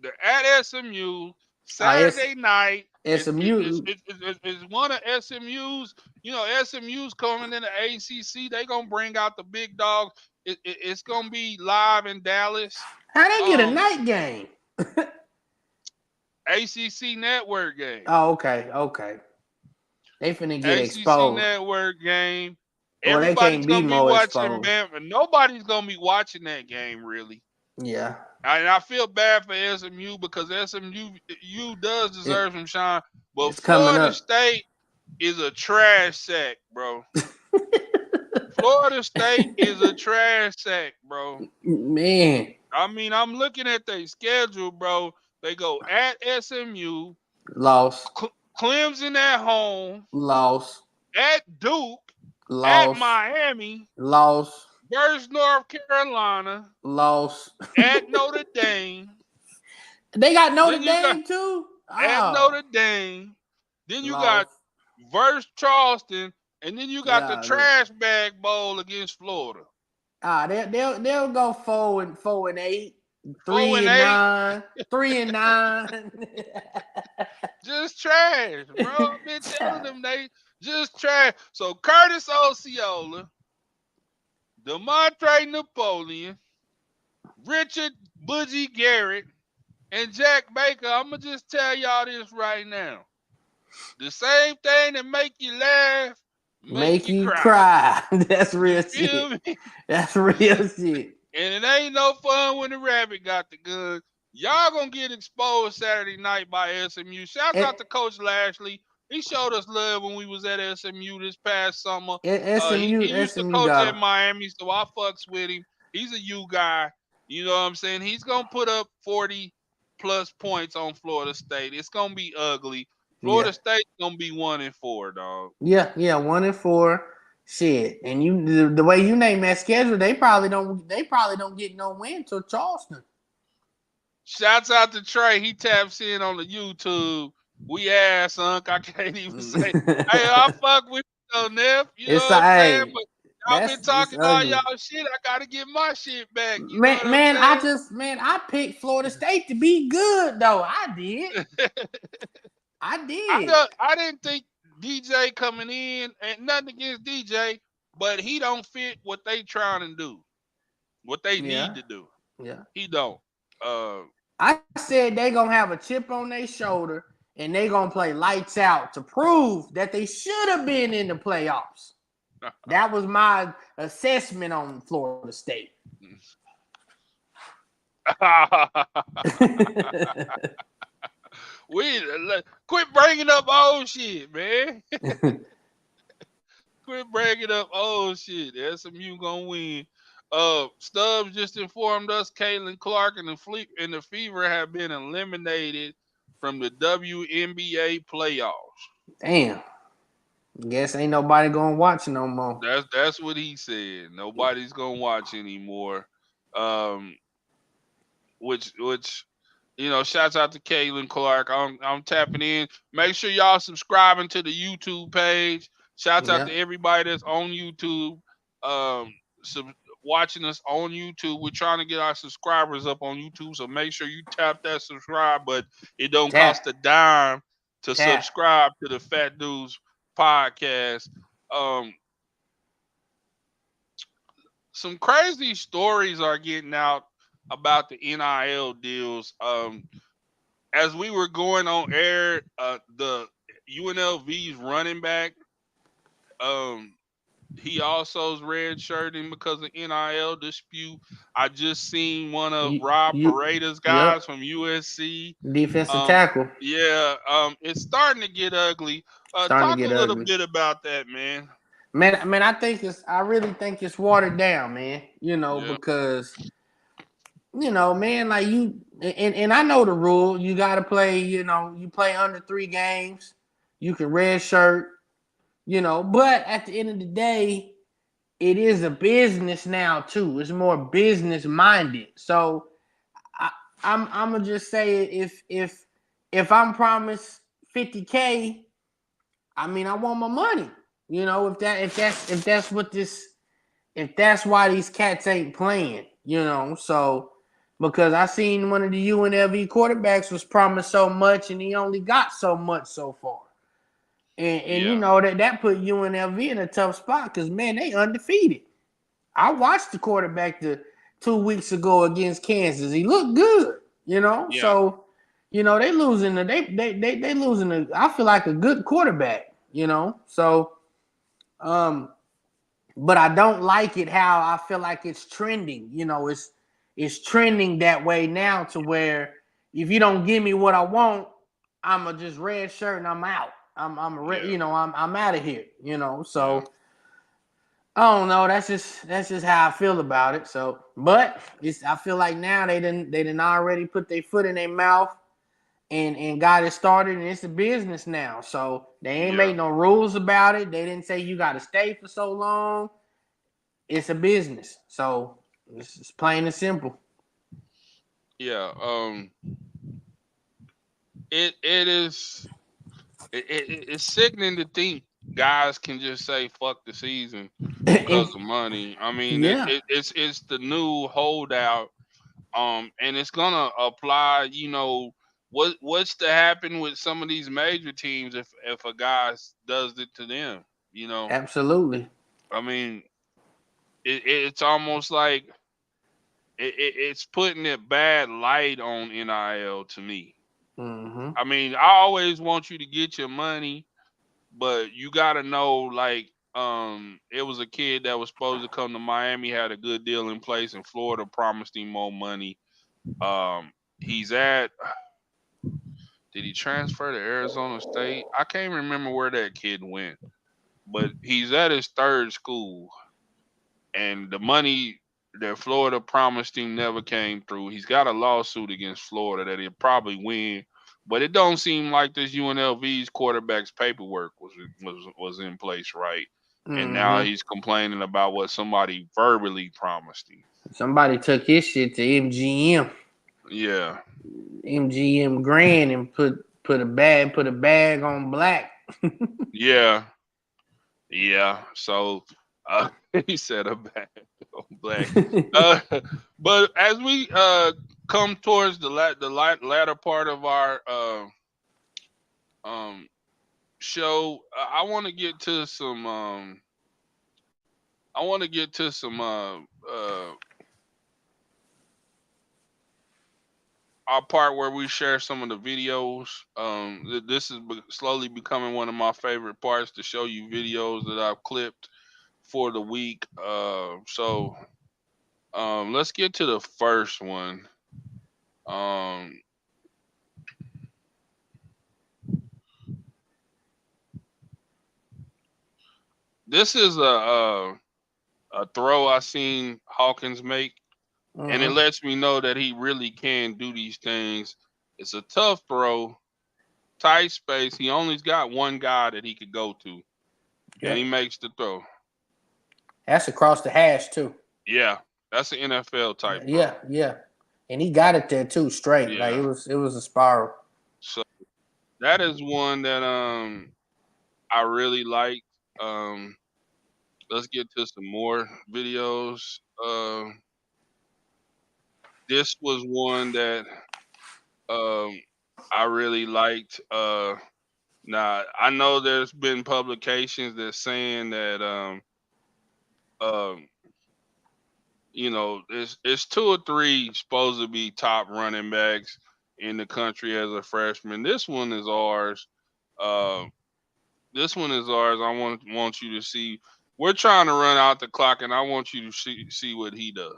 they're at SMU It's Saturday night. it's a mute. It's one of SMU's. SMU's coming in the ACC. They gonna bring out the big dogs. It's gonna be live in Dallas. How they get a Um, night game? ACC network game. Oh, okay, okay. They finna get ACC exposed. network game. Well, they Everybody's can't be gonna be more watching exposed. Bama. Nobody's gonna be watching that game really. Yeah. And I feel bad for SMU because SMU does It, deserve some shine, but it's coming Florida up. State is a trash sack, bro. Florida State is a trash sack, bro. Man. I mean, I'm looking at their schedule, bro. They go at SMU, Loss. Clemson at home, Loss. at Duke, at Loss. Miami, Loss. versus North Carolina, Loss. at Notre Dame. They got Notre Then you got Dame too? at Oh. Notre Dame. Then you got Loss. versus Charleston, and then you got the Yeah. trash bag bowl against Florida. They'll go 4-8, 4 3 and and 8, 9, 3 and 9. just trash, bro. I've been telling them they just trash. So Curtis Osceola, Demontre Napoleon, Richard Budgie Garrett, and Jack Baker. I'ma just tell y'all this right now. The same thing that make you laugh, make Make you you cry. cry. That's You real feel shit. me? That's real shit. And it ain't no fun when the rabbit got the gun. Y'all gonna get exposed Saturday night by SMU. Shouts And, out to Coach Lashley. He showed us love when we was at SMU this past summer. He used to SMU coach got at him. Miami, so I fucks with him. He's a U guy. You know what I'm saying? He's gonna put up 40 plus points on Florida State. It's gonna be ugly. Yeah. Florida State's gonna be 1-4, dog. Yeah, 1-4. Shit. And the way you name that schedule, they probably don't get no win till Charleston. Shouts out to Trey. He taps in on the YouTube. We ass, Unc. I can't even say. Hey, I fuck with you, though, Neff. You know It's what I'm saying? hey, But y'all been it's talking all ugly. y'all shit. I gotta get my shit back. You know what Man, I'm man, I saying? just man, I picked Florida State to be good though. I did. I did. I didn't think DJ coming in, and nothing against DJ, but he don't fit what they trying to do, what they need Yeah. to do. Yeah. He don't. Uh, I said they gonna have a chip on their shoulder and they gonna play lights out to prove that they should have been in the playoffs. That was my assessment on Florida State. Quit bringing up old shit, man. Quit bringing up old shit. SMU gonna win. Stubbs just informed us Caitlin Clark and the Fever have been eliminated from the WNBA playoffs. Damn. Guess ain't nobody gonna watch no more. That's what he said. Nobody's gonna watch anymore. Um, which shouts out to Caitlin Clark. I'm tapping in. Make sure y'all subscribing to the YouTube page. Shouts out to Yeah. everybody that's on YouTube. Um, sub, watching us on YouTube. We're trying to get our subscribers up on YouTube, so make sure you tap that subscribe button. It don't cost Tap. a dime to Tap. subscribe to the Fat Dudes podcast. Um, some crazy stories are getting out about the NIL deals. As we were going on air, the UNLV's running back, um, he also is red shirting because of NIL dispute. I just seen one of Rob You Paredes yep. guys from USC. Defensive Um, tackle. yeah, it's starting to get ugly. Starting to Talk a get little ugly. bit about that, man. Man, I really think it's watered down, man. Yeah, Because man, like and I know the rule. You gotta play, you play under 3 games, you can red shirt, but at the end of the day, it is a business now too. It's more business minded. So I, I'm gonna just say if I'm promised 50K, I mean I want my money. If that's why these cats ain't playing, so because I seen one of the UNLV quarterbacks was promised so much and he only got so much so far. And yeah, that put UNLV in a tough spot because man, they undefeated. I watched the quarterback 2 weeks ago against Kansas. He looked good, yeah, So, they losing they losing I feel like a good quarterback, So but I don't like it how I feel like it's trending. It's trending that way now to where if you don't give me what I want, I'm a just red shirt and I'm out. yeah, I'm out of here. yeah, So I don't know. That's just how I feel about it. So, but I feel like now they didn't already put their foot in their mouth and got it started and it's a business now. So they ain't yeah, made no rules about it. They didn't say you got to stay for so long. It's a business. So it's plain and simple. yeah. It is it's sickening to think guys can just say fuck the season because And of money. I mean, yeah, it's the new holdout, and it's gonna apply. What's to happen with some of these major teams if a guy does it to them? absolutely. I mean, it's almost like it's putting a bad light on NIL to me. Mm-hmm. I mean, I always want you to get your money, but you gotta know, like, it was a kid that was supposed to come to Miami, had a good deal in place, and Florida promised him more money. He's at. Did he transfer to Arizona State? I can't remember where that kid went, but he's at his third school, and the money that Florida promised him never came through. He's got a lawsuit against Florida that he'll probably win, but it don't seem like this UNLV's quarterback's paperwork was in place right. And now Mm-hmm. he's complaining about what somebody verbally promised him. Somebody took his shit to Yeah, MGM Grand, and put a bag on black. yeah, yeah. So he said a bad black. Uh, but as we come towards latter part of our um show, I want to get to some I want to get to some our part where we share some of the videos. This is slowly becoming one of my favorite parts, to show you videos that I've clipped for the week. So let's get to the first one. Um, this is a throw I seen Hawkins make, and it Uh-huh. lets me know that he really can do these things. It's a tough throw, tight space. He only's got one guy that he could go to, and he Yep. makes the throw. That's across the hash too. Yeah, that's an NFL type throw. Yeah, yeah. And he got it there too, straight. Like Yeah. it was a spiral. So that is one that I really like. Um, let's get to some more videos. This was one that um I really liked. Now I know there's been publications that saying that um it's two or three supposed to be top running backs in the country as a freshman. This one is ours. Uh, this one is ours. I want you to see. We're trying to run out the clock, and I want you to see what he does.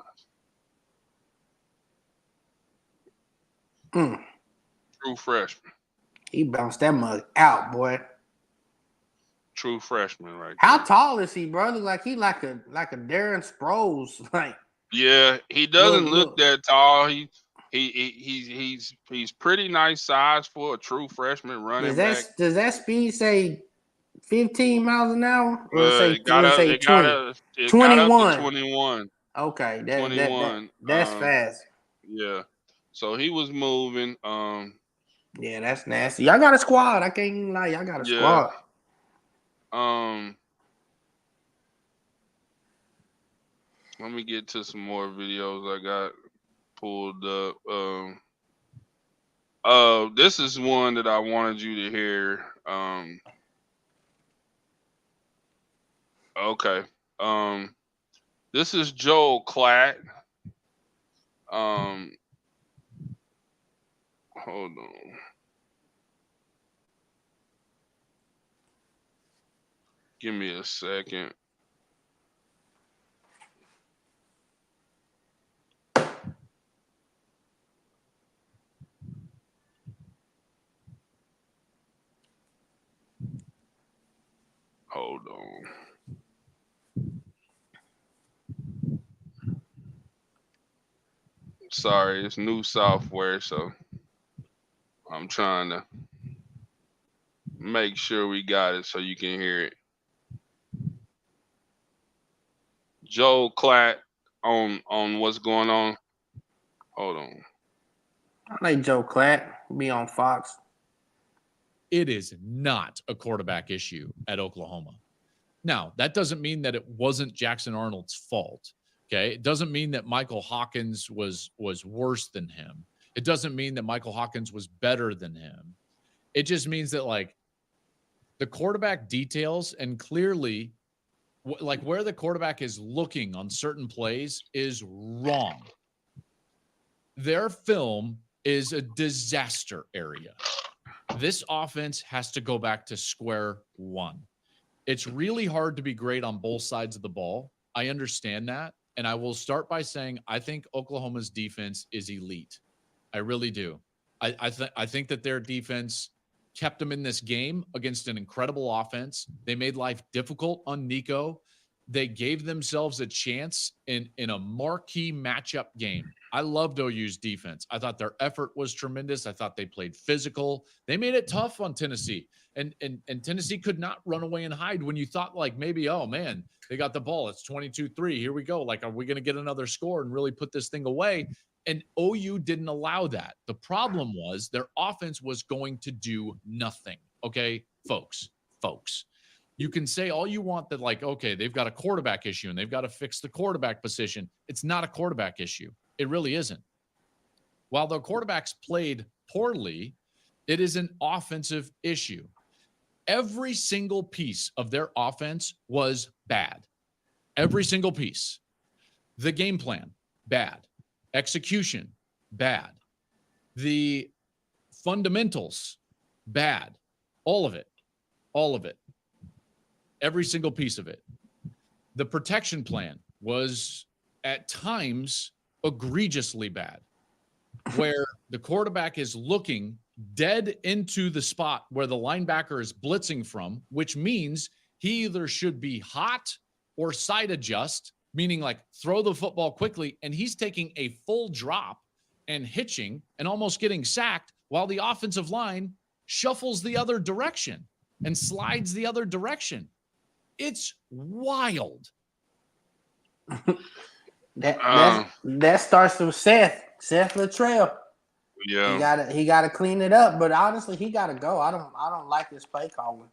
Mm. True freshman. He bounced that mug out, boy. True freshman right How there. tall is he, brother? Like he like a Darren Sproles. Like Yeah, he doesn't look, look look. that tall. He's pretty nice size for a true freshman Does running back. that speed say 15 miles an hour, or It got or it up. say It got 20? up. It got up to 21. 21. Okay, Twenty-one. that's fast. Yeah. So he was moving. Yeah, that's nasty. Y'all got a squad. I can't even lie. Y'all got a Yeah. squad. Um. Let me get to some more videos I got pulled up. This is one that I wanted you to hear. Okay. Um. This is Joel Klatt. Um. Hold on. Give me a second. Hold on. Sorry, it's new software, so I'm trying to make sure we got it so you can hear it. Joel Klatt on what's going on. Hold on. I like Joe Klatt. Be on Fox. It is not a quarterback issue at Oklahoma. Now, that doesn't mean that it wasn't Jackson Arnold's fault. Okay. It doesn't mean that Michael Hawkins was worse than him. It doesn't mean that Michael Hawkins was better than him. It just means that, like, the quarterback details and clearly, like, where the quarterback is looking on certain plays is wrong. Their film is a disaster area. This offense has to go back to square one. It's really hard to be great on both sides of the ball. I understand that. And I will start by saying I think Oklahoma's defense is elite. I really do. I think that their defense kept them in this game against an incredible offense. They made life difficult on Nico. They gave themselves a chance in a marquee matchup game. I loved OU's defense. I thought their effort was tremendous. I thought they played physical. They made it tough on Tennessee. And Tennessee could not run away and hide when you thought like maybe, oh man, they got the ball. It's 22-3. Here we go. Like, are we going to get another score and really put this thing away? And OU didn't allow that. The problem was their offense was going to do nothing. Okay, folks. You can say all you want that, like, okay, they've got a quarterback issue and they've got to fix the quarterback position. It's not a quarterback issue. It really isn't. While the quarterbacks played poorly, it is an offensive issue. Every single piece of their offense was bad. Every single piece. The game plan, bad. Execution, bad. The fundamentals, bad. All of it. Every single piece of it. The protection plan was at times egregiously bad, where the quarterback is looking dead into the spot where the linebacker is blitzing from, which means he either should be hot or side adjust, meaning like throw the football quickly, and he's taking a full drop and hitching and almost getting sacked while the offensive line shuffles the other direction and slides the other direction. It's wild. That starts with Seth Luttrell. Yeah, he gotta clean it up. But honestly, he gotta go. I don't like this play calling.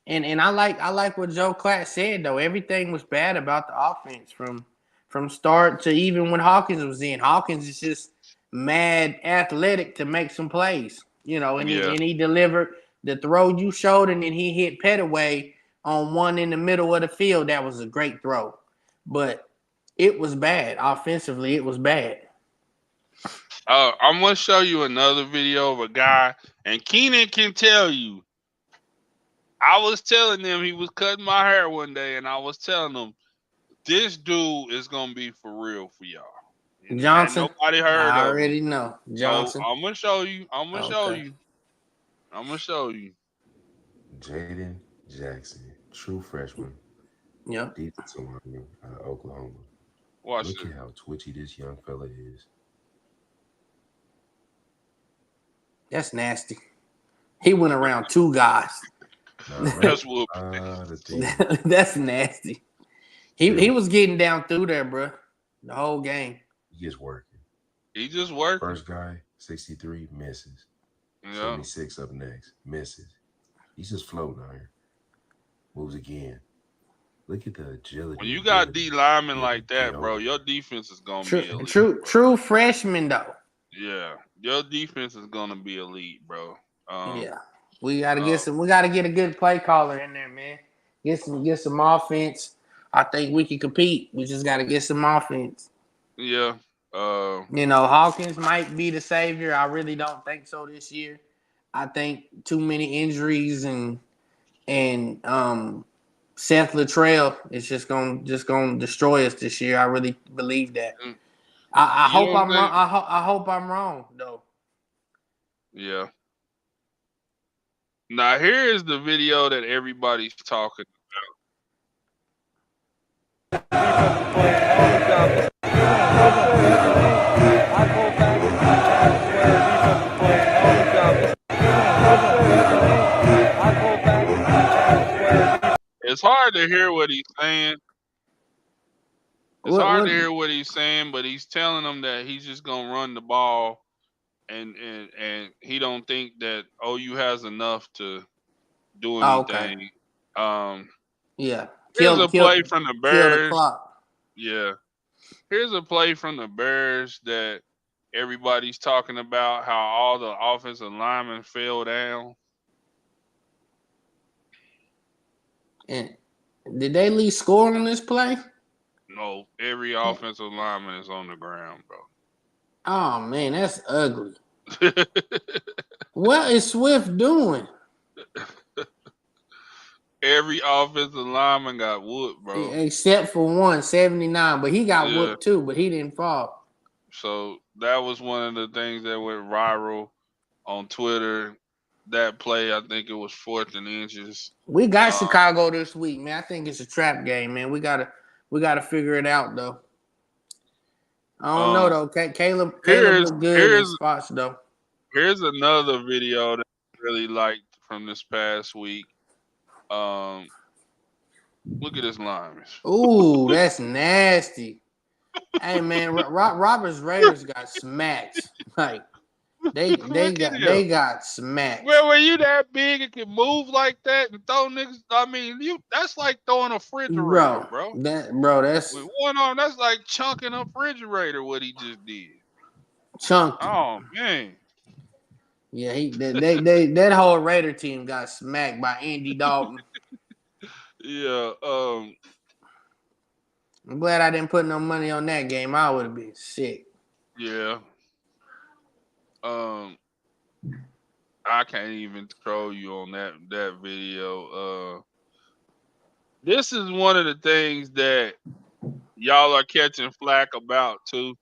And I like what Joe Klatt said though. Everything was bad about the offense from start to even when Hawkins was in. Hawkins is just mad athletic to make some plays, and he delivered the throw you showed, and then he hit Petaway on one in the middle of the field. That was a great throw. But it was bad. Offensively, it was bad. I'm going to show you another video of a guy, and Keenan can tell you. I was telling him he was cutting my hair one day, and I was telling him, this dude is going to be for real for y'all. Johnson. And nobody heard I of already him. know. Johnson. So I'm going to show you. I'm going to show you. Jaden Jackson, true freshman. Yeah. Defensive lineman out of Oklahoma. Look at how twitchy this young fella is. That's nasty. He went around two guys. That's That's nasty. He was getting down through there, bro. The whole game. He just working. He just working. First guy, 63, misses. Yeah. 76 up next, misses. He's just floating out here. Moves again. Look at the agility. When you got D linemen like that, bro, your defense is gonna be elite. True freshman though. Yeah, your defense is gonna be elite, bro. Yeah, we gotta get some. We gotta get a good play caller in there, man. Get some offense. I think we can compete. We just gotta get some offense. Yeah. Hawkins might be the savior. I really don't think so this year. I think too many injuries and Seth Luttrell is just gonna destroy us this year. I really believe that. I hope I'm wrong. I hope I'm wrong though. Yeah. Now here is the video that everybody's talking about. It's hard to hear what he's saying. It's hard to hear what he's saying, but he's telling them that he's just gonna run the ball, and he don't think that OU has enough to do anything. Okay. Yeah. Here's a play from the Bears. Kill the clock. Yeah. Here's a play from the Bears that everybody's talking about, how all the offensive linemen fell down. And did they leave score on this play? No, every offensive lineman is on the ground, bro. Oh man, that's ugly. What is Swift doing? Every offensive lineman got whooped, bro. Except for one, 79, but he got Yeah. whooped too, but he didn't fall. So that was one of the things that went viral on Twitter. That play, I think it was 4th and inches. We got Chicago this week, man. I think it's a trap game, man. We gotta figure it out though. I don't know though. Caleb looked good in spots though. Here's another video that I really liked from this past week. Look at this lineman. Ooh, that's nasty. Hey man, Roberts Raiders got smacked. Like they got smacked. Well, when you that big and can move like that and throw niggas, I mean, that's like throwing a refrigerator, bro. That's with one arm. That's like chunking a refrigerator. What he just did. Chunked. Oh man. Yeah, that whole Raider team got smacked by Andy Dalton. Yeah. I'm glad I didn't put no money on that game. I would have been sick. Yeah. I can't even troll you on that video. This is one of the things that y'all are catching flack about too.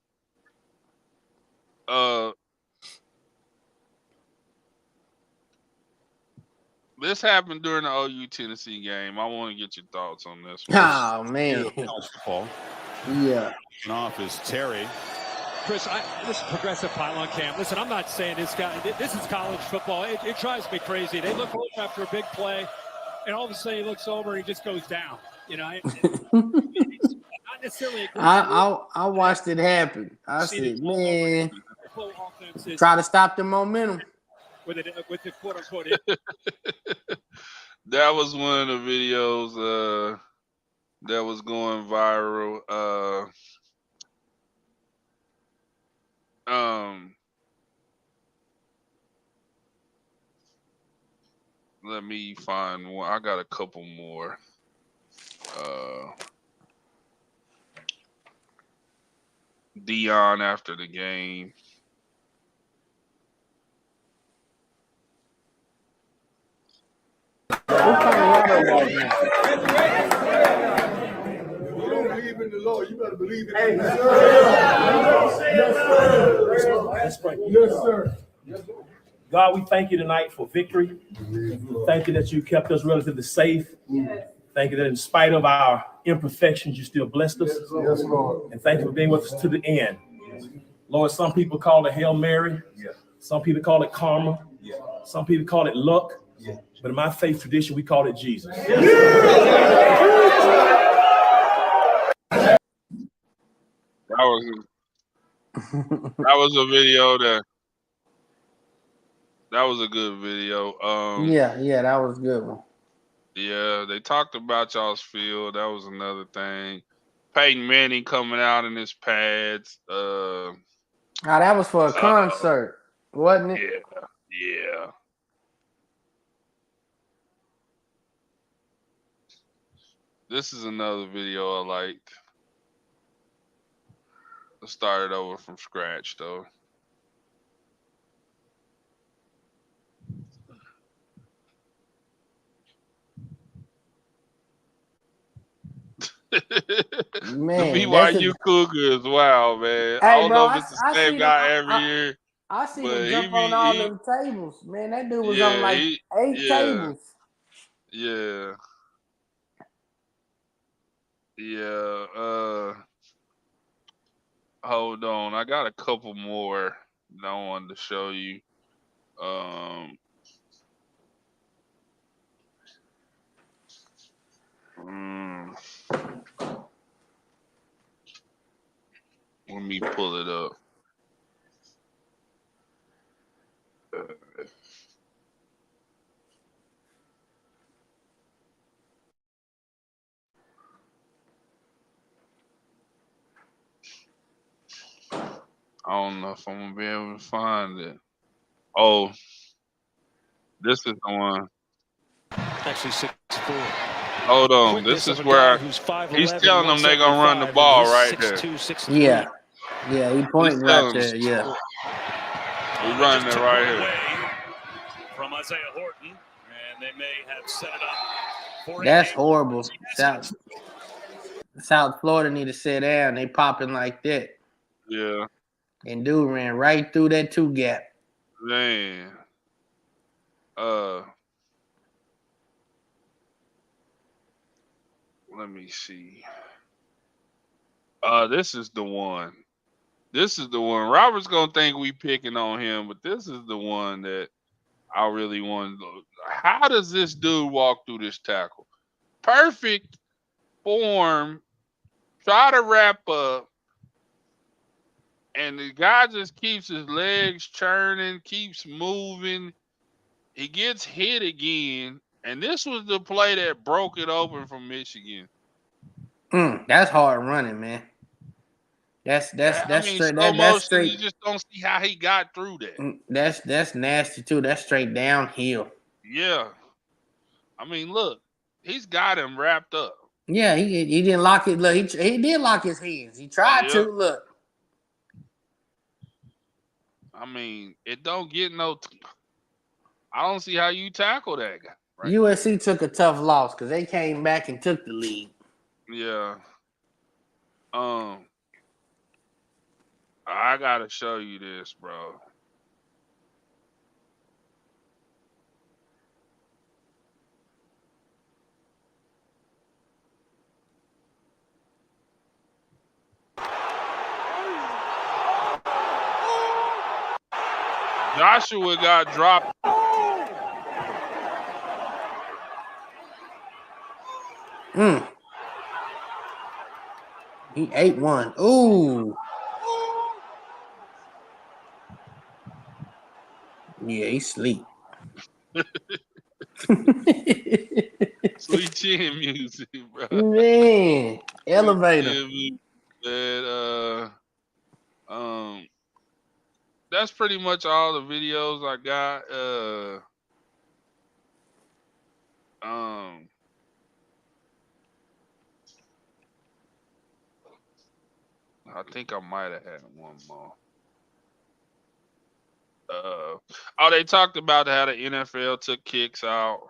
This happened during the OU Tennessee game. I want to get your thoughts on this one. Oh man. Yeah. Off is Terry. Chris, this is progressive pylon cam. Listen, I'm not saying this is college football. It drives me crazy. They look over after a big play, and all of a sudden he looks over and he just goes down. You know, it's not necessarily. I watched it happen. I said, man, try to stop the momentum. With the quote unquote. That was one of the videos that was going viral. Let me find one. I got a couple more. Dion after the game. What kind of water was that? You don't believe in the Lord, you better believe in Him. Yes, sir. God, we thank you tonight for victory. Thank you that you kept us relatively safe. Thank you that in spite of our imperfections, you still blessed us. Yes, Lord. And thank you for being with us to the end. Lord, some people call it Hail Mary. Some people call it karma. Some people call it luck. But in my faith tradition, we call it Jesus. That was a video that was a good video. Yeah, that was a good one. Yeah, they talked about y'all's field. That was another thing. Peyton Manning coming out in his pads. That was for a concert, wasn't it? Yeah. This is another video I liked. Let's start it over from scratch, though. Man, the BYU Cougars, wow, man. Hey, I don't bro, know if it's the same guy every year. I see him jump on all them tables. Man, that dude was on like 8 tables. Yeah. Hold on. I got a couple more that I wanted to show you. Let me pull it up. I don't know if I'm gonna be able to find it. Oh, this is the one. Actually, 6'4". Hold on. This is where he's telling them they're gonna run the ball right there. Yeah. Yeah, he He's pointing right telling us. there. Yeah. We're running it right here. From Isaiah Horton, and they may have set it up for That's horrible. South Florida need to sit down. They popping like that. Yeah. And dude ran right through that 2 gap. Man. Let me see. This is the one. This is the one. Robert's gonna think we picking on him, but this is the one that I really want to. How does this dude walk through this tackle? Perfect form. Try to wrap up, and the guy just keeps his legs churning, keeps moving. He gets hit again, and this was the play that broke it open from Michigan. That's hard running, man. That's straight. Slow That's motion. straight. You just don't see how he got through that. That's nasty too. That's straight downhill. Yeah. I mean, look, he's got him wrapped up. Yeah, he didn't lock it. Look, he did lock his hands. He tried to look. I mean, it don't get no. I don't see how you tackle that guy. Right? USC took a tough loss because they came back and took the lead. Yeah. I gotta show you this, bro. Joshua got dropped. He ate one. Ooh. Yeah, he sleep. Sweet chin music, bro. Man, elevator. That that's pretty much all the videos I got. I think I might have had one more. They talked about how the NFL took kicks out.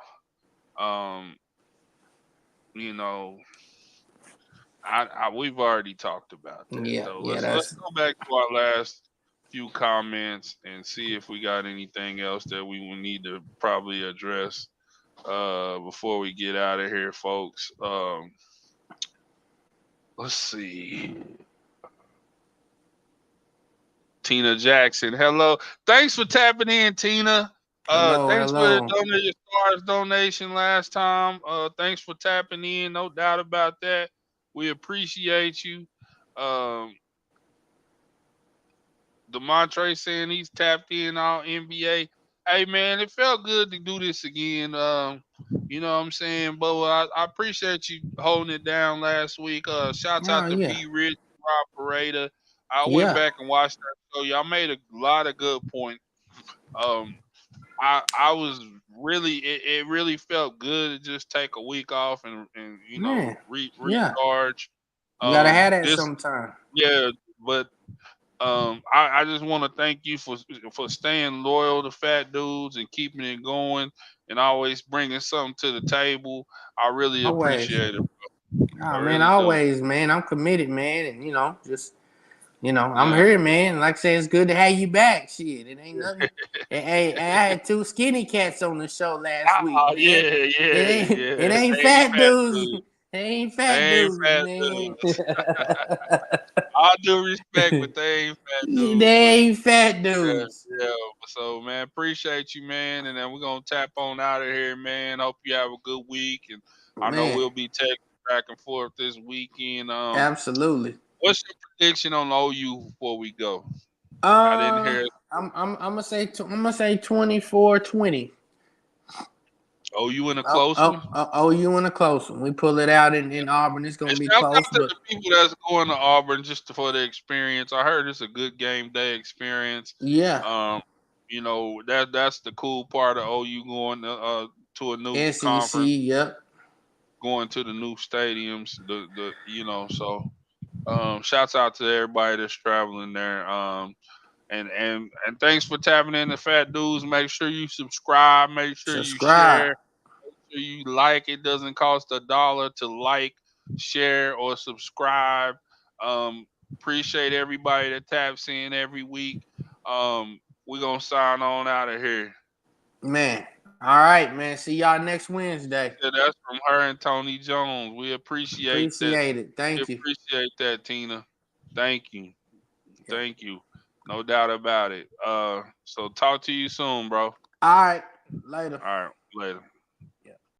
You know, we've already talked about that. Yeah, So yeah, let's go back to our last few comments and see if we got anything else that we will need to probably address before we get out of here, folks. Let's see. Tina Jackson, hello. Thanks for tapping in, Tina. Thanks for the stars donation last time. Thanks for tapping in. No doubt about that. We appreciate you. DeMontre saying he's tapped in all NBA. Hey man, it felt good to do this again. You know what I'm saying? But I appreciate you holding it down last week. Shouts out to B Rich, Rob Parada. I went back and watched that show. Y'all made a lot of good points. I was really it really felt good to just take a week off and you know recharge. You gotta have that sometime. Yeah, but I just want to thank you for staying loyal to Fat Dudes and keeping it going and always bringing something to the table. I really appreciate it. Oh man, always, man. I'm committed, man, and I'm here, man. Like I said, it's good to have you back. Shit, it ain't nothing. I had 2 skinny cats on the show last week. Man. It ain't fat dudes. They ain't fat dudes, man. All due respect, but they ain't fat dudes. They ain't fat dudes. Yeah. So, man, appreciate you, man. And then we're going to tap on out of here, man. Hope you have a good week. And I know we'll be texting back and forth this weekend. Absolutely. What's your prediction on OU before we go? I didn't hear it. I'm gonna say 24-20. OU in a close one? OU in a close one. We pull it out in Auburn. It's gonna be close. But the people that's going to Auburn just for the experience. I heard it's a good game day experience. Yeah. You know that's the cool part of OU going to a new SEC, conference. Yep. Going to the new stadiums. So Shouts out to everybody that's traveling there. And thanks for tapping in the Fat Dudes. Make sure you subscribe. Make sure you Subscribe. share. Make sure you like. It doesn't cost $1 to like, share, or subscribe. Appreciate everybody that taps in every week. We're gonna sign on out of here. Man. All right, man. See y'all next Wednesday. Yeah, that's from her and Tony Jones. We appreciate that. Appreciate it. We Thank you. appreciate that, Tina. Thank you. Thank you. No doubt about it. So talk to you soon, bro. All right. Later. All right, later.